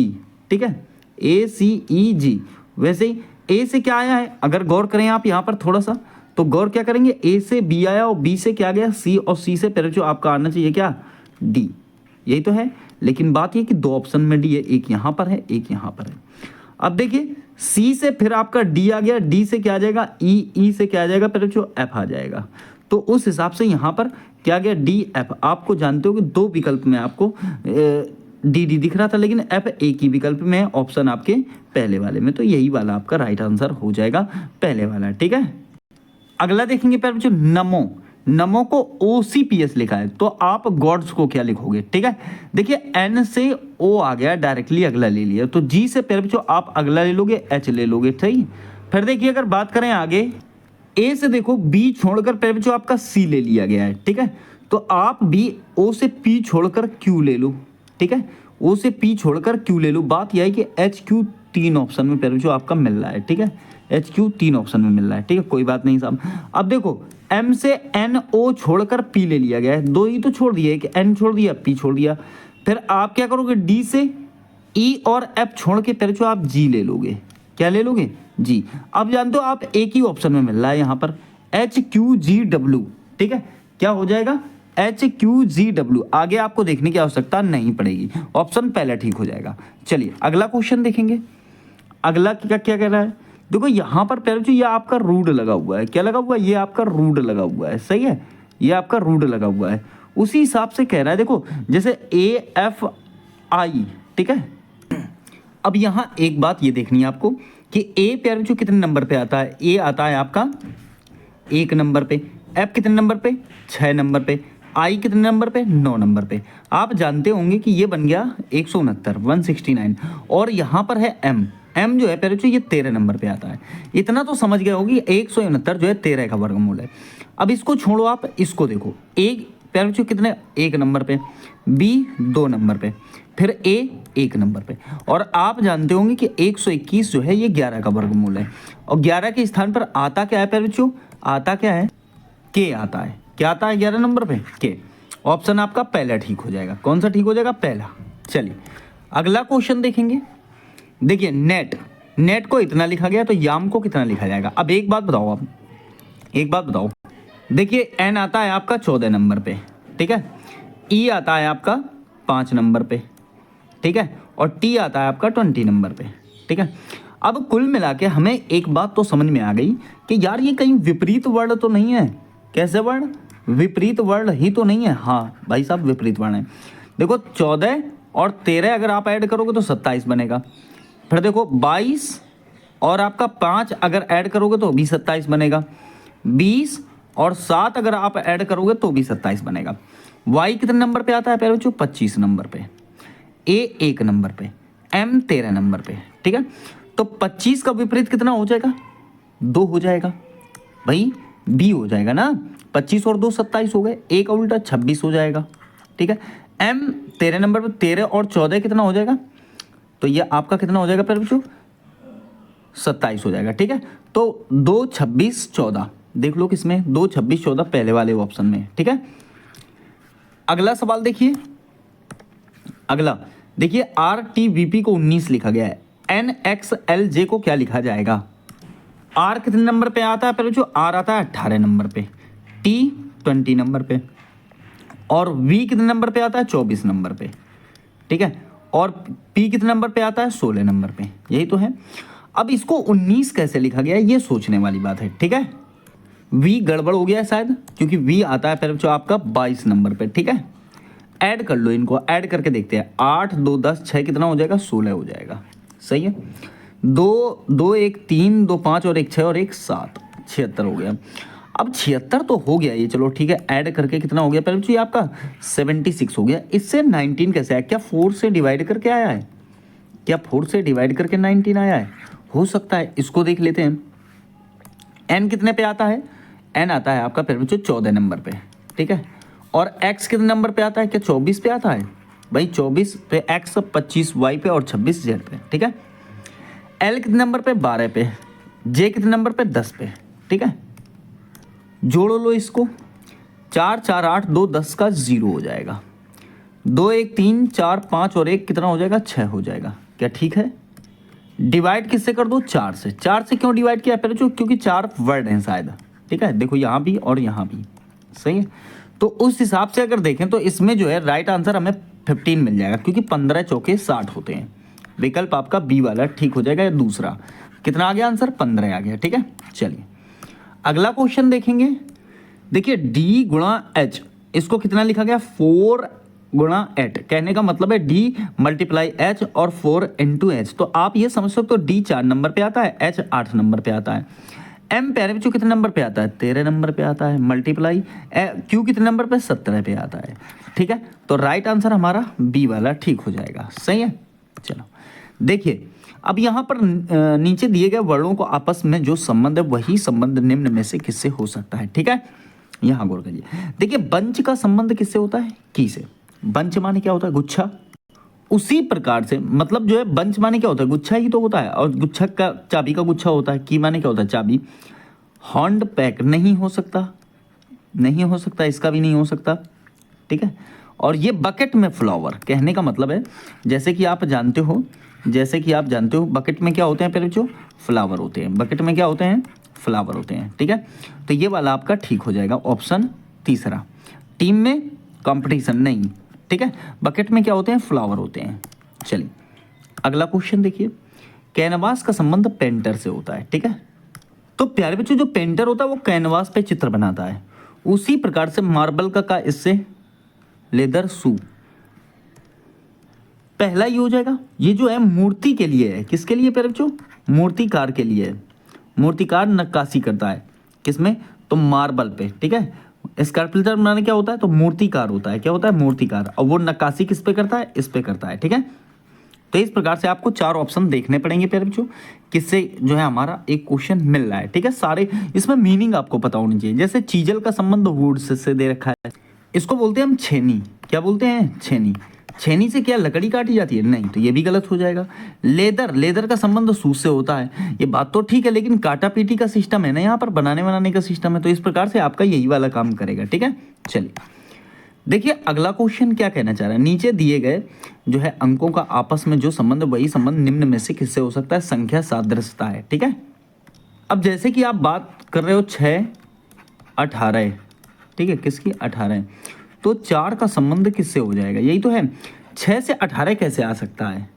ठीक है। ACEG, वैसे ही ए से क्या आया है? अगर गौर करें आप यहां पर थोड़ा सा, तो गौर क्या करेंगे? ए से बी आया और बी से क्या गया? सी, और सी से फिर जो आपका आना चाहिए क्या? डी। यही तो है, लेकिन बात ये कि दो ऑप्शन में डी है, एक यहां पर है, एक यहां पर है। अब देखिए सी से फिर आपका डी आ गया, डी से क्या आ जाएगा? ई से क्या आ जाएगा फिर जो? एफ आ जाएगा। तो उस हिसाब से यहां पर क्या गया? D F. आपको जानते हो कि दो विकल्प में आपको डी दिख रहा था, लेकिन एफ एक ही विकल्प में है, ऑप्शन आपके पहले वाले में। तो यही वाला आपका राइट आंसर हो जाएगा, पहले वाला, ठीक है। अगला देखेंगे प्यारे बच्चों, नमो को OCPS लिखा है, तो आप गॉड्स को क्या लिखोगे? ठीक है, देखिए एन से ओ आ गया, डायरेक्टली अगला ले लिया, तो जी से प्यारे बच्चों आप अगला ले लोगे, एच ले लोगे, सही। फिर देखिए अगर बात करें आगे, ए से देखो बी छोड़कर प्यारे बच्चों आपका सी ले लिया गया है, ठीक है। तो आप भी ओ से पी छोड़कर क्यू ले लो, ठीक है। ओ से पी छोड़कर क्यू ले लो। बात यह है कि एच क्यू तीन ऑप्शन में प्यारे बच्चों आपका मिल रहा है, ठीक है। एच क्यू तीन ऑप्शन में मिल रहा है, ठीक है, कोई बात नहीं साहब। अब देखो एम से एन ओ छोड़कर पी ले लिया गया है, दो ही तो छोड़ दिए, कि एन छोड़ दिया, पी छोड़ दिया। फिर आप क्या करोगे? डी से ई और एफ छोड़ के फिर जो आप जी ले लोगे, क्या ले लोगे? जी। अब जानते हो आप एक ही ऑप्शन में मिल रहा है यहाँ पर, एच क्यू जी डब्ल्यू, ठीक है। क्या हो जाएगा? एच क्यू जी डब्ल्यू। आगे आपको देखने की आवश्यकता नहीं पड़ेगी, ऑप्शन पहला ठीक हो जाएगा। चलिए अगला क्वेश्चन देखेंगे। अगला क्या क्या कह रहा है? देखो यहाँ पर प्यारे बच्चों ये आपका रूड लगा हुआ है, क्या लगा हुआ है? ये आपका रूड लगा हुआ है, सही है, ये आपका रूड लगा हुआ है। उसी हिसाब से कह रहा है, देखो जैसे ए एफ आई, ठीक है। अब यहाँ एक बात ये देखनी है आपको कि ए प्यारे बच्चों कितने नंबर पे आता है? ए आता है आपका 1 नंबर पे, एफ कितने नंबर पे? 6 नंबर पे, आई कितने नंबर पे? 9 नंबर पे। आप जानते होंगे कि ये बन गया 169 और यहाँ पर है एम जो है प्यारे बच्चों ये 13 नंबर पे आता है। इतना तो समझ गए होगी, 169 जो है 13 का वर्गमूल है। अब इसको छोड़ो, आप इसको देखो, एक प्यारे बच्चों कितने? 1 नंबर पे, बी 2 नंबर पे, फिर ए 1 नंबर पे। और आप जानते होंगे कि 121 जो है ये 11 का वर्गमूल है, और 11 के स्थान पर आता क्या है प्यारे बच्चों? आता क्या है? के आता है। क्या आता है 11 नंबर पे? के। ऑप्शन आपका पहला ठीक हो जाएगा। कौन सा ठीक हो जाएगा? पहला। चलिए अगला क्वेश्चन देखेंगे। देखिए नेट को इतना लिखा गया, तो याम को कितना लिखा जाएगा? अब एक बात बताओ, आप एक बात बताओ, देखिए एन आता है आपका 14 नंबर पे, ठीक है। ई आता है आपका 5 नंबर पे, ठीक है, और टी आता है आपका 20 नंबर पे, ठीक है। अब कुल मिला के हमें एक बात तो समझ में आ गई कि यार ये कहीं विपरीत वर्ण तो नहीं है। कैसे वर्ण? विपरीत वर्ण ही तो नहीं है। हाँ भाई साहब विपरीत वर्ण है। देखो 14 और 13 अगर आप ऐड करोगे तो 27 बनेगा। फिर देखो 22 और आपका 5 अगर ऐड करोगे तो भी 27 बनेगा। 20 और 7 अगर आप ऐड करोगे तो भी 27 बनेगा। वाई कितने नंबर पे आता है प्यारे बच्चों? 25 नंबर पे, ए 1 नंबर पे, एम 13 नंबर पे, ठीक है। तो 25 का विपरीत कितना हो जाएगा? 2 हो जाएगा भाई, बी हो जाएगा ना। 25 और 2 27 हो गए, एक उल्टा 26 हो जाएगा, ठीक है। एम 13 नंबर पे, 13 और 14 कितना हो जाएगा? तो ये आपका कितना हो जाएगा प्यारे बच्चों? 27 हो जाएगा, ठीक है। तो 2 26 14 देख लो किसमें? 2 26 14 पहले वाले ऑप्शन में, ठीक है। अगला सवाल देखिए। अगला देखिए RTVP को 19 लिखा गया है, NXLJ को क्या लिखा जाएगा? आर कितने नंबर पे आता है प्यारे बच्चों? आर आता है 18 नंबर पे, टी 20 नंबर पे, और V कितने नंबर पे आता है 24 नंबर पे, ठीक है, और P कितने नंबर पे आता है 16 नंबर पे, यही तो है। अब इसको 19 कैसे लिखा गया है ये सोचने वाली बात है, ठीक है। V गड़बड़ हो गया है शायद, क्योंकि V आता है फिर जो आपका 22 नंबर पे, ठीक है। ऐड कर लो, इनको ऐड करके देखते हैं। 8 2 10 6 कितना हो जाएगा 16 हो जाएगा, सही है। 2 2 1 3 2 5 और 1 6 और 1 7, 76 हो गया। अब 76 तो हो गया ये, चलो ठीक है, ऐड करके कितना हो गया पहले तो ये आपका 76 हो गया। इससे 19 कैसे आया, क्या 4 से डिवाइड करके आया है, क्या 4 से डिवाइड करके 19 आया है, हो सकता है। इसको देख लेते हैं। n कितने पे आता है, n आता है आपका फिर बच्चों 14 नंबर पे, ठीक है। और x कितने नंबर पे आता है, क्या 24 पे आता है भाई, 24 पे x, 25 y पे और 26 z पे, ठीक है। l कितने नंबर पे 12 पे, j कितने नंबर पे 10 पे, ठीक है। जोड़ो लो इसको, 4 4 8 2 10 का 0 हो जाएगा। 2 1 3 4 5 और 1 कितना हो जाएगा 6 हो जाएगा, क्या ठीक है। डिवाइड किससे कर दो 4 से, 4 से क्यों डिवाइड किया पहले, क्योंकि 4 वर्ड हैं शायद, ठीक है। देखो यहाँ भी और यहाँ भी, सही है। तो उस हिसाब से अगर देखें तो इसमें जो है राइट आंसर हमें 15 मिल जाएगा, क्योंकि 15 चौके 60 होते हैं। विकल्प आपका बी वाला ठीक हो जाएगा, या दूसरा कितना आ गया आंसर 15 आ गया, ठीक है। चलिए अगला क्वेश्चन देखेंगे। देखिए d गुणा h, इसको कितना लिखा गया 4 गुणा 8, कहने का मतलब है d मल्टीप्लाई h और 4 इंटू एच। तो आप ये समझ सकते हो d 4 नंबर पे आता है, h 8 नंबर पे आता है, m प्यारे बच्चों कितने नंबर पे आता है 13 नंबर पे आता है, मल्टीप्लाई q कितने नंबर पे 17 पे आता है, ठीक है। तो राइट आंसर हमारा बी वाला ठीक हो जाएगा, सही है। चलो देखिए, अब यहाँ पर नीचे दिए गए वर्णों को आपस में जो संबंध है वही संबंध निम्न में से किससे हो सकता है, ठीक है। यहाँ गौर करिए, देखिए बंच का संबंध किससे होता है, की से। बंच माने क्या होता है गुच्छा, उसी प्रकार से मतलब जो है बंच माने क्या होता है गुच्छा ही तो होता है, और गुच्छा का चाबी का गुच्छा होता है। की माने क्या होता है चाबी। हॉन्ड पैक नहीं हो सकता, नहीं हो सकता, इसका भी नहीं हो सकता, ठीक है। और ये बकेट में फ्लावर, कहने का मतलब है जैसे कि आप जानते हो, जैसे कि आप जानते हो बकेट में क्या होते हैं पहले जो फ्लावर होते हैं, बकेट में क्या होते हैं फ्लावर होते हैं, ठीक है। तो ये वाला आपका ठीक हो जाएगा ऑप्शन तीसरा। टीम में कंपटीशन नहीं, ठीक है, बकेट में क्या होते हैं फ्लावर होते हैं। चलिए अगला क्वेश्चन देखिए, कैनवास का संबंध पेंटर से होता है, ठीक है। तो प्यारे बच्चों जो पेंटर होता है वो कैनवास पे चित्र बनाता है, उसी प्रकार से मार्बल का इससे लेदर शू, पहला ये हो जाएगा। ये जो है मूर्ति के लिए है, किसके लिए प्यारे बच्चों मूर्तिकार के लिए है, मूर्तिकार नक्काशी करता है किसमें तो मार्बल पे, ठीक है। स्कल्पचर बनाने क्या होता है तो मूर्तिकार होता है, क्या होता है मूर्तिकार, और वो नक्काशी किस पे करता है इस पे करता है, ठीक है। तो इस प्रकार से आपको 4 ऑप्शन देखने पड़ेंगे प्यारे बच्चों, किससे जो है हमारा एक क्वेश्चन मिल रहा है, ठीक है। सारे इसमें मीनिंग आपको पता होनी चाहिए। जैसे चीजल का संबंध वुड से दे रखा है, इसको बोलते हैं हम छेनी, क्या बोलते हैं छेनी। छेनी से क्या लकड़ी काटी जाती है, नहीं, तो ये भी गलत हो जाएगा। लेदर, लेदर का संबंध सूत से होता है, ये बात तो ठीक है, लेकिन काटा पीटी का सिस्टम है ना, यहाँ पर बनाने बनाने का सिस्टम है, तो इस प्रकार से आपका यही वाला काम करेगा, ठीक है। चलिए देखिए अगला क्वेश्चन क्या कहना चाह रहा है, नीचे दिए गए जो है अंकों का आपस में जो संबंध वही संबंध निम्न में से किससे हो सकता है, संख्या सादृश्यता है, ठीक है। अब जैसे कि आप बात कर रहे हो 6 18, ठीक है, किसकी 18, तो 4 का संबंध किससे हो जाएगा, यही तो है। 6 से 18 कैसे आ सकता है,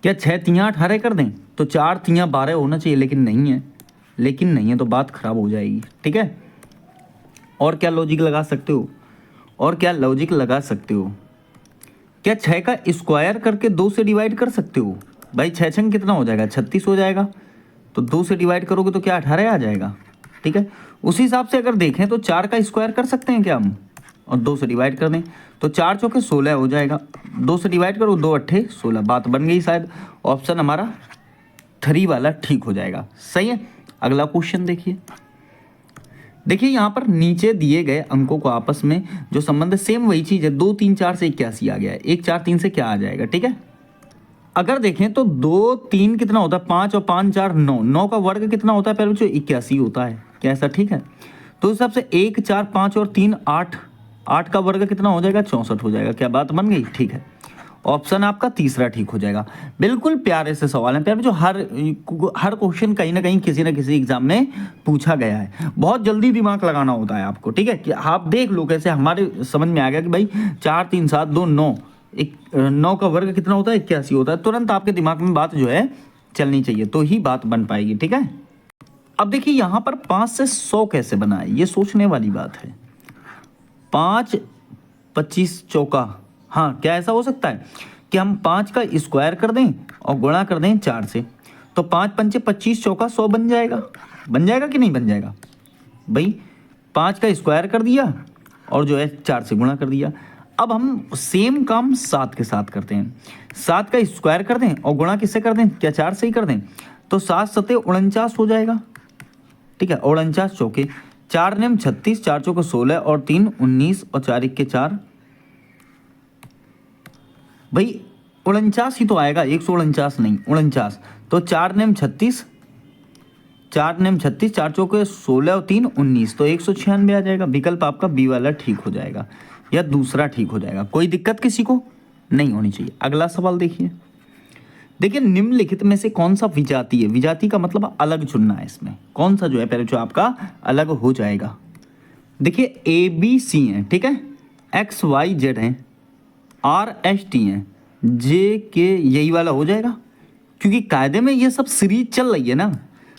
क्या 6 तियाँ 18 कर दें, तो 4 तियाँ 12 होना चाहिए, लेकिन नहीं है, लेकिन नहीं है, तो बात खराब हो जाएगी, ठीक है। और क्या लॉजिक लगा सकते हो, और क्या लॉजिक लगा सकते हो, क्या 6 का स्क्वायर करके 2 से डिवाइड कर सकते हो भाई, 6 छंग कितना हो जाएगा 36 हो जाएगा, तो 2 से डिवाइड करोगे तो क्या 18 आ जाएगा, ठीक है। उसी हिसाब से अगर देखें तो 4 का स्क्वायर कर सकते हैं क्या हम, और 2 से डिवाइड कर दें तो 4 चौके 16 हो जाएगा, 2 से डिवाइड करो 2 अट्ठे 16, बात बन गई। शायद ऑप्शन हमारा 3 वाला ठीक हो जाएगा, सही है। अगला क्वेश्चन देखिए, देखिए यहाँ पर नीचे दिए गए अंकों को आपस में जो संबंध सेम वही चीज़ है, 2 3 4 से 81 आ गया है, 1 4 3 से क्या आ जाएगा, ठीक है। अगर देखें तो 2 3 कितना होता है 5 और 5 4 9, 9 का वर्ग कितना होता है पहले बच्चों 81 होता है, क्या ऐसा ठीक है। तो इस हिसाब से 1 4 5 और 3 8, 8 का वर्ग कितना हो जाएगा 64 हो जाएगा, क्या बात बन गई, ठीक है। ऑप्शन आपका तीसरा ठीक हो जाएगा। बिल्कुल प्यारे से सवाल है प्यारे, जो हर क्वेश्चन कहीं ना कहीं किसी ना किसी एग्जाम में पूछा गया है। बहुत जल्दी दिमाग लगाना होता है आपको, ठीक है, कि आप देख लो कैसे हमारे समझ में आ गया कि भाई 4 3 7 2 9, 9 का वर्ग कितना होता है, 81 होता है। तुरंत आपके दिमाग में बात जो है चलनी चाहिए, तो ही बात बन पाएगी, ठीक है। अब देखिए यहाँ पर 5 से 100 कैसे बना है, ये सोचने वाली बात है। 5 25 चौका, हाँ क्या ऐसा हो सकता है कि हम 5 का स्क्वायर कर दें और गुणा कर दें 4 से, तो 5 पंचे 25 चौका 100 बन जाएगा। बन जाएगा कि नहीं बन जाएगा भाई? 5 का स्क्वायर कर दिया और जो है 4 से गुणा कर दिया। अब हम सेम काम 7 के साथ करते हैं। 7 का स्क्वायर कर दें और गुणा किससे कर दें, क्या 4 से ही कर दें, तो 7 सते 49 हो जाएगा, ठीक है। 49 चौके, 4 नेम 36, 4 चौके 16 और 3 19 और 4 इक्के 4, भाई 49 ही तो आएगा, 149 नहीं 49। तो 4 नेम 36, 4 नेम 36, 4 चौके 16 और 3 19, तो 196 आ जाएगा। विकल्प आपका बी वाला ठीक हो जाएगा या दूसरा ठीक हो जाएगा। कोई दिक्कत किसी को नहीं होनी चाहिए। अगला सवाल देखिए। देखिए निम्नलिखित में से कौन सा विजातीय है, विजातीय का मतलब अलग चुनना है, इसमें कौन सा जो है पहले जो आपका अलग हो जाएगा। देखिए ABC है, ठीक है, XYZ है, RST है, JK, यही वाला हो जाएगा, क्योंकि कायदे में ये सब सीरीज चल रही है ना,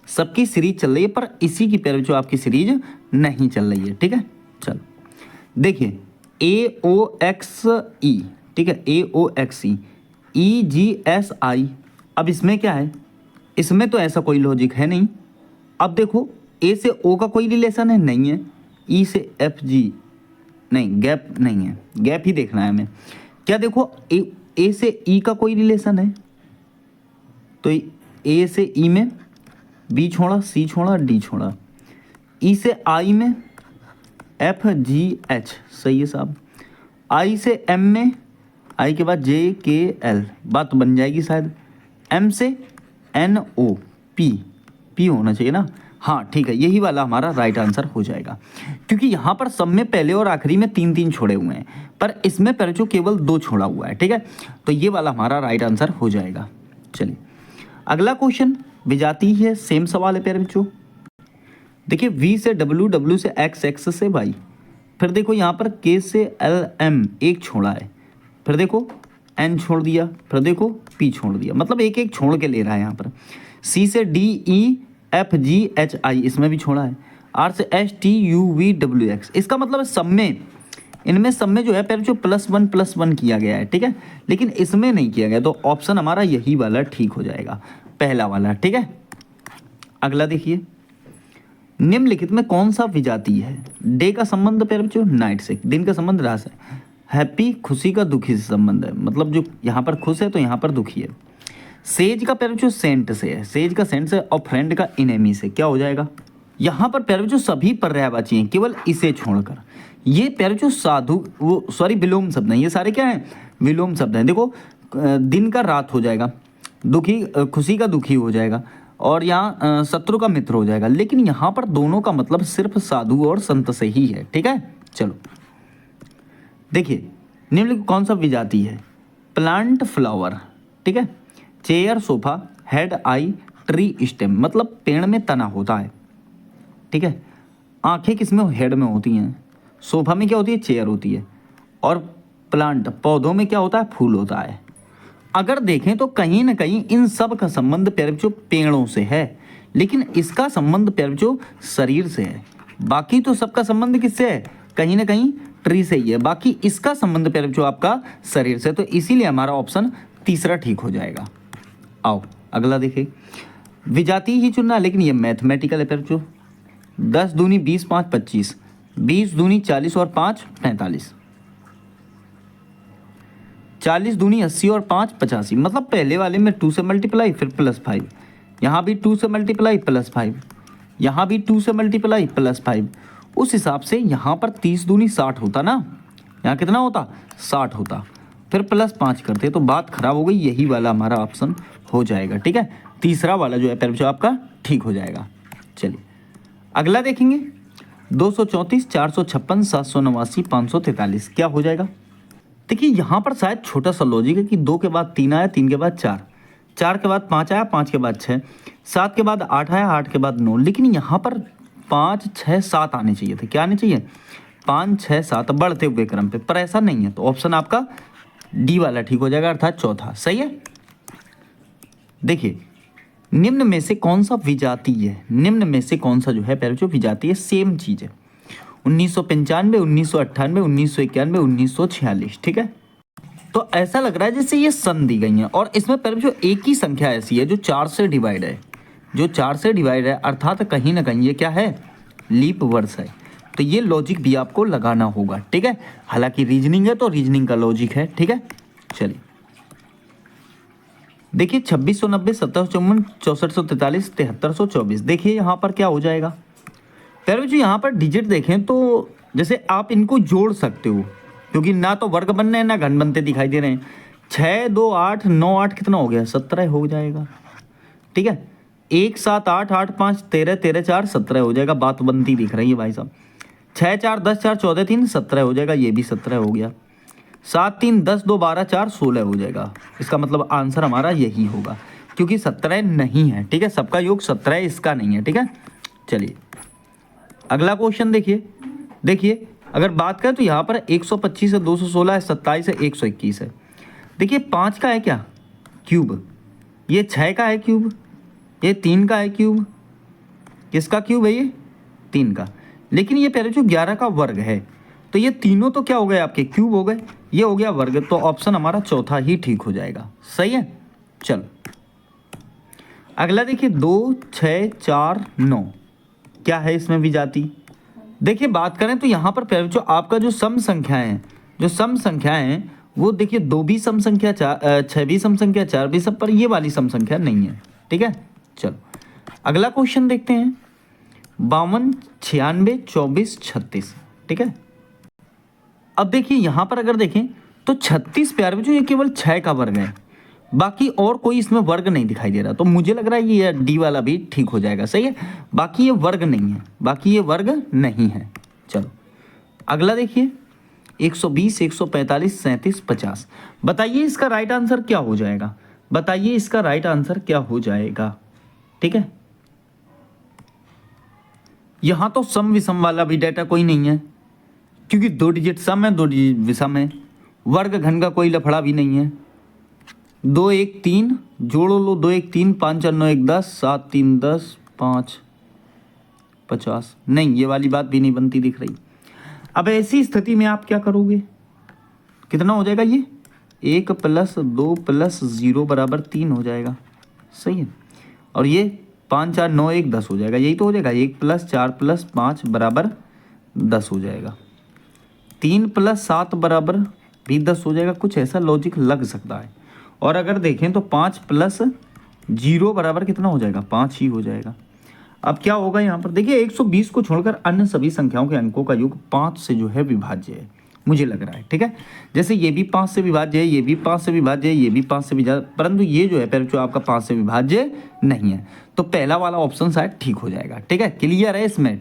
सबकी सीरीज चल रही है, पर इसी की पहले जो आपकी सीरीज नहीं चल रही है, ठीक है। चलो देखिए AOXE, ठीक है, AOXE, EGSI। अब इसमें क्या है, इसमें तो ऐसा कोई लॉजिक है नहीं। अब देखो A से O का कोई रिलेशन है, नहीं है। E से FG नहीं, गैप नहीं है, गैप ही देखना है हमें। क्या देखो A से E का कोई रिलेशन है, तो A से E में B छोड़ा, C छोड़ा, D छोड़ा। E से I में FGH, सही है साहब। I से M में, I के बाद JKL, बात बन जाएगी शायद। M से NOP, P होना चाहिए ना, हाँ ठीक है, यही वाला हमारा राइट आंसर हो जाएगा। क्योंकि यहाँ पर सब में पहले और आखिरी में 3 3 छोड़े हुए हैं, पर इसमें पहले जो केवल 2 छोड़ा हुआ है, ठीक है, तो ये वाला हमारा राइट आंसर हो जाएगा। चलिए अगला क्वेश्चन विजाती है, सेम सवाल है प्यारे बच्चों। देखिए V से W, W से X, X से Y, फिर देखो यहाँ पर K से L M एक छोड़ा है, फिर देखो N छोड़ दिया, फिर देखो P छोड़ दिया, मतलब एक एक छोड़ के ले रहा है यहाँ पर। C से D E F G H I, इसमें भी छोड़ा है। R से S T U V W X, इसका मतलब सब में, इनमें सब में जो है पहले जो +1 किया गया है, ठीक है, लेकिन इसमें नहीं किया गया, तो ऑप्शन हमारा यही वाला ठीक हो जाएगा, पहला वाला, ठीक है। अगला देखिए, निम्नलिखित में कौन सा विजातीय है। डे का संबंध पहले बच्चों नाइट से, दिन का संबंध रात से। हैप्पी खुशी का दुखी से संबंध है, मतलब जो यहाँ पर खुश है तो यहाँ पर दुखी है। सेज का पहले बच्चों सेंट से है, सेज का सेंट से, और फ्रेंड का इनेमी से, क्या हो जाएगा। यहाँ पर पहले बच्चों सभी पर्यायवाची हैं केवल इसे छोड़कर। ये पहले बच्चों साधु वो सॉरी विलोम शब्द हैं, ये सारे क्या हैं, विलोम शब्द हैं। देखो दिन का रात हो जाएगा, दुखी खुशी का दुखी हो जाएगा, और यहाँ शत्रु का मित्र हो जाएगा, लेकिन यहाँ पर दोनों का मतलब सिर्फ साधु और संत से ही है, ठीक है। चलो देखिए निम्नलिखित कौन सा विजाती है। प्लांट फ्लावर, ठीक है, चेयर सोफा, हेड आई, ट्री स्टेम, मतलब पेड़ में तना होता है, ठीक है। आंखें किसमें, हेड में होती हैं। सोफा में क्या होती है, चेयर होती है। और प्लांट पौधों में क्या होता है, फूल होता है। अगर देखें तो कहीं ना कहीं इन सब का संबंध प्यारे पेड़ों से है, लेकिन इसका संबंध प्यारे शरीर से है। बाकी तो सबका संबंध किससे है, कहीं ना कहीं ट्री से ही है, बाकी इसका संबंध प्यारे आपका शरीर से, तो इसीलिए हमारा ऑप्शन तीसरा ठीक हो जाएगा। आओ अगला देखिए, विजाती ही चुनना, लेकिन ये मैथमेटिकल है प्यारे। 10 दूनी 20, 5 25, 20 दूनी 40 और 5 45, 40 दूनी 80 और 5 85, मतलब पहले वाले में 2 से मल्टीप्लाई फिर +5, यहाँ भी 2 से मल्टीप्लाई +5, यहाँ भी 2 से मल्टीप्लाई +5। उस हिसाब से यहाँ पर 30 दूनी 60 होता ना, यहाँ कितना होता 60 होता, फिर +5 करते तो बात खराब हो गई, यही वाला हमारा ऑप्शन हो जाएगा, ठीक है। तीसरा वाला जो है पहले आपका ठीक हो जाएगा। चलिए अगला देखेंगे, 234, 456, 789, 543, क्या हो जाएगा। देखिए यहाँ पर शायद छोटा सा लॉजिक है कि 2 के बाद 3 आया, 3 के बाद 4, 4 के बाद 5 आया, 5 के बाद 6, 7 के बाद 8 आया, 8 के बाद 9, लेकिन यहाँ पर 5, 6, 7 आने चाहिए थे। क्या आने चाहिए? 5, 6, 7 बढ़ते हुए क्रम पे, पर ऐसा नहीं है। तो ऑप्शन आपका डी वाला ठीक हो जाएगा, अर्थात चौथा। सही है। देखिए निम्न में से कौन सा विजातीय है? निम्न में से कौन सा जो है पहले जो विजातीय सेम चीज है? 1995, 1998, 1991, 1946। ठीक है। तो ऐसा लग रहा है जैसे ये सन दी गई हैं और इसमें पहले जो एक ही संख्या ऐसी है जो 4 से डिवाइड है, जो 4 से डिवाइड है, अर्थात कहीं ना कहीं ये क्या है? लीप वर्ष है। तो ये लॉजिक भी आपको लगाना होगा। ठीक है। हालांकि रीजनिंग है तो रीजनिंग का लॉजिक है। ठीक है। चलिए देखिए 2690, 1754, 6443, 7324। देखिए यहाँ पर क्या हो जाएगा? पहले जो यहाँ पर डिजिट देखें तो जैसे आप इनको जोड़ सकते हो, क्योंकि ना तो वर्ग बन रहे हैं ना घन बनते दिखाई दे रहे हैं। 6, 2, 8, 9, 8 कितना हो गया? 17 हो जाएगा। ठीक है। 1, 7, 8, 8, 5, 13, 13, 4, 17 हो जाएगा। बात बनती दिख रही है भाई साहब। 6, 4, 10, 4, 14, 3, 17 हो जाएगा। ये भी 17 हो गया। 7, 3, 10, 2, 12, 4, 16 हो जाएगा। इसका मतलब आंसर हमारा यही होगा, क्योंकि 17 नहीं है। ठीक है। सबका योग 17 है, इसका नहीं है। ठीक है। चलिए अगला क्वेश्चन देखिए अगर बात करें तो यहाँ पर 125 है, 216 है, 27 है, 121 है। देखिए 5 का है क्या? क्यूब। ये 6 का है क्यूब, ये 3 का है क्यूब। किसका क्यूब है? ये 3 का। लेकिन ये पहले जो 11 का वर्ग है, तो ये तीनों तो क्या हो गए? आपके क्यूब हो गए। ये हो गया वर्ग, तो ऑप्शन हमारा चौथा ही ठीक हो जाएगा। सही है। चलो अगला देखिए 2, 6, 4, 9 क्या है इसमें विजाती? देखिए बात करें तो यहाँ पर पहले जो आपका जो सम संख्याएं हैं, जो सम संख्याएं हैं वो देखिए 2 भी सम संख्या, 6 भी सम संख्या, 4 भी सब, पर ये वाली सम संख्या नहीं है। ठीक है। चलो अगला क्वेश्चन देखते हैं। 52, 96, 24, 36। ठीक है। अब देखिए यहाँ पर अगर देखें तो 36 प्यारे बच्चों ये केवल 6 का वर्ग है, बाकी और कोई इसमें वर्ग नहीं दिखाई दे रहा। तो मुझे लग रहा है ये डी वाला भी ठीक हो जाएगा। सही है। बाकी ये वर्ग नहीं है, बाकी ये वर्ग नहीं है। चलो अगला देखिए 120, 145, 37, 50। बताइए इसका राइट आंसर क्या हो जाएगा? बताइए इसका राइट आंसर क्या हो जाएगा? ठीक है। यहां तो सम विषम वाला भी डाटा कोई नहीं है, क्योंकि 2 डिजिट सम है, 2 डिजिट विषम है। वर्ग घन का कोई लफड़ा भी नहीं है। 2, 1, 3 जोड़ो लो, 2, 1, 3, 5, 4, 9, 1, 10, 7, 3, 10, 5, 50। नहीं, ये वाली बात भी नहीं बनती दिख रही। अब ऐसी स्थिति में आप क्या करोगे? कितना हो जाएगा ये? 1 + 2 + 0 बराबर 3 हो जाएगा। सही है। और ये 5, 4, 9, 1, 10 हो जाएगा। यही तो हो जाएगा। 1 + 4 + 5 बराबर 10 हो जाएगा। 3 + 7 बराबर भी 10 हो जाएगा। कुछ ऐसा लॉजिक लग सकता है। और अगर देखें तो 5 + 0 बराबर कितना हो जाएगा? 5 ही हो जाएगा। अब क्या होगा यहाँ पर? देखिए 120 को छोड़कर अन्य सभी संख्याओं के अंकों का योग 5 से जो है विभाज्य है, मुझे लग रहा है। ठीक है। जैसे ये भी 5 से विभाज्य है, ये भी 5 से विभाज्य है, ये भी 5 से विभाज्य, परंतु ये जो है पहले जो आपका 5 से विभाज्य नहीं है। तो पहला वाला ऑप्शन शायद ठीक हो जाएगा। ठीक है। क्लियर है इसमें?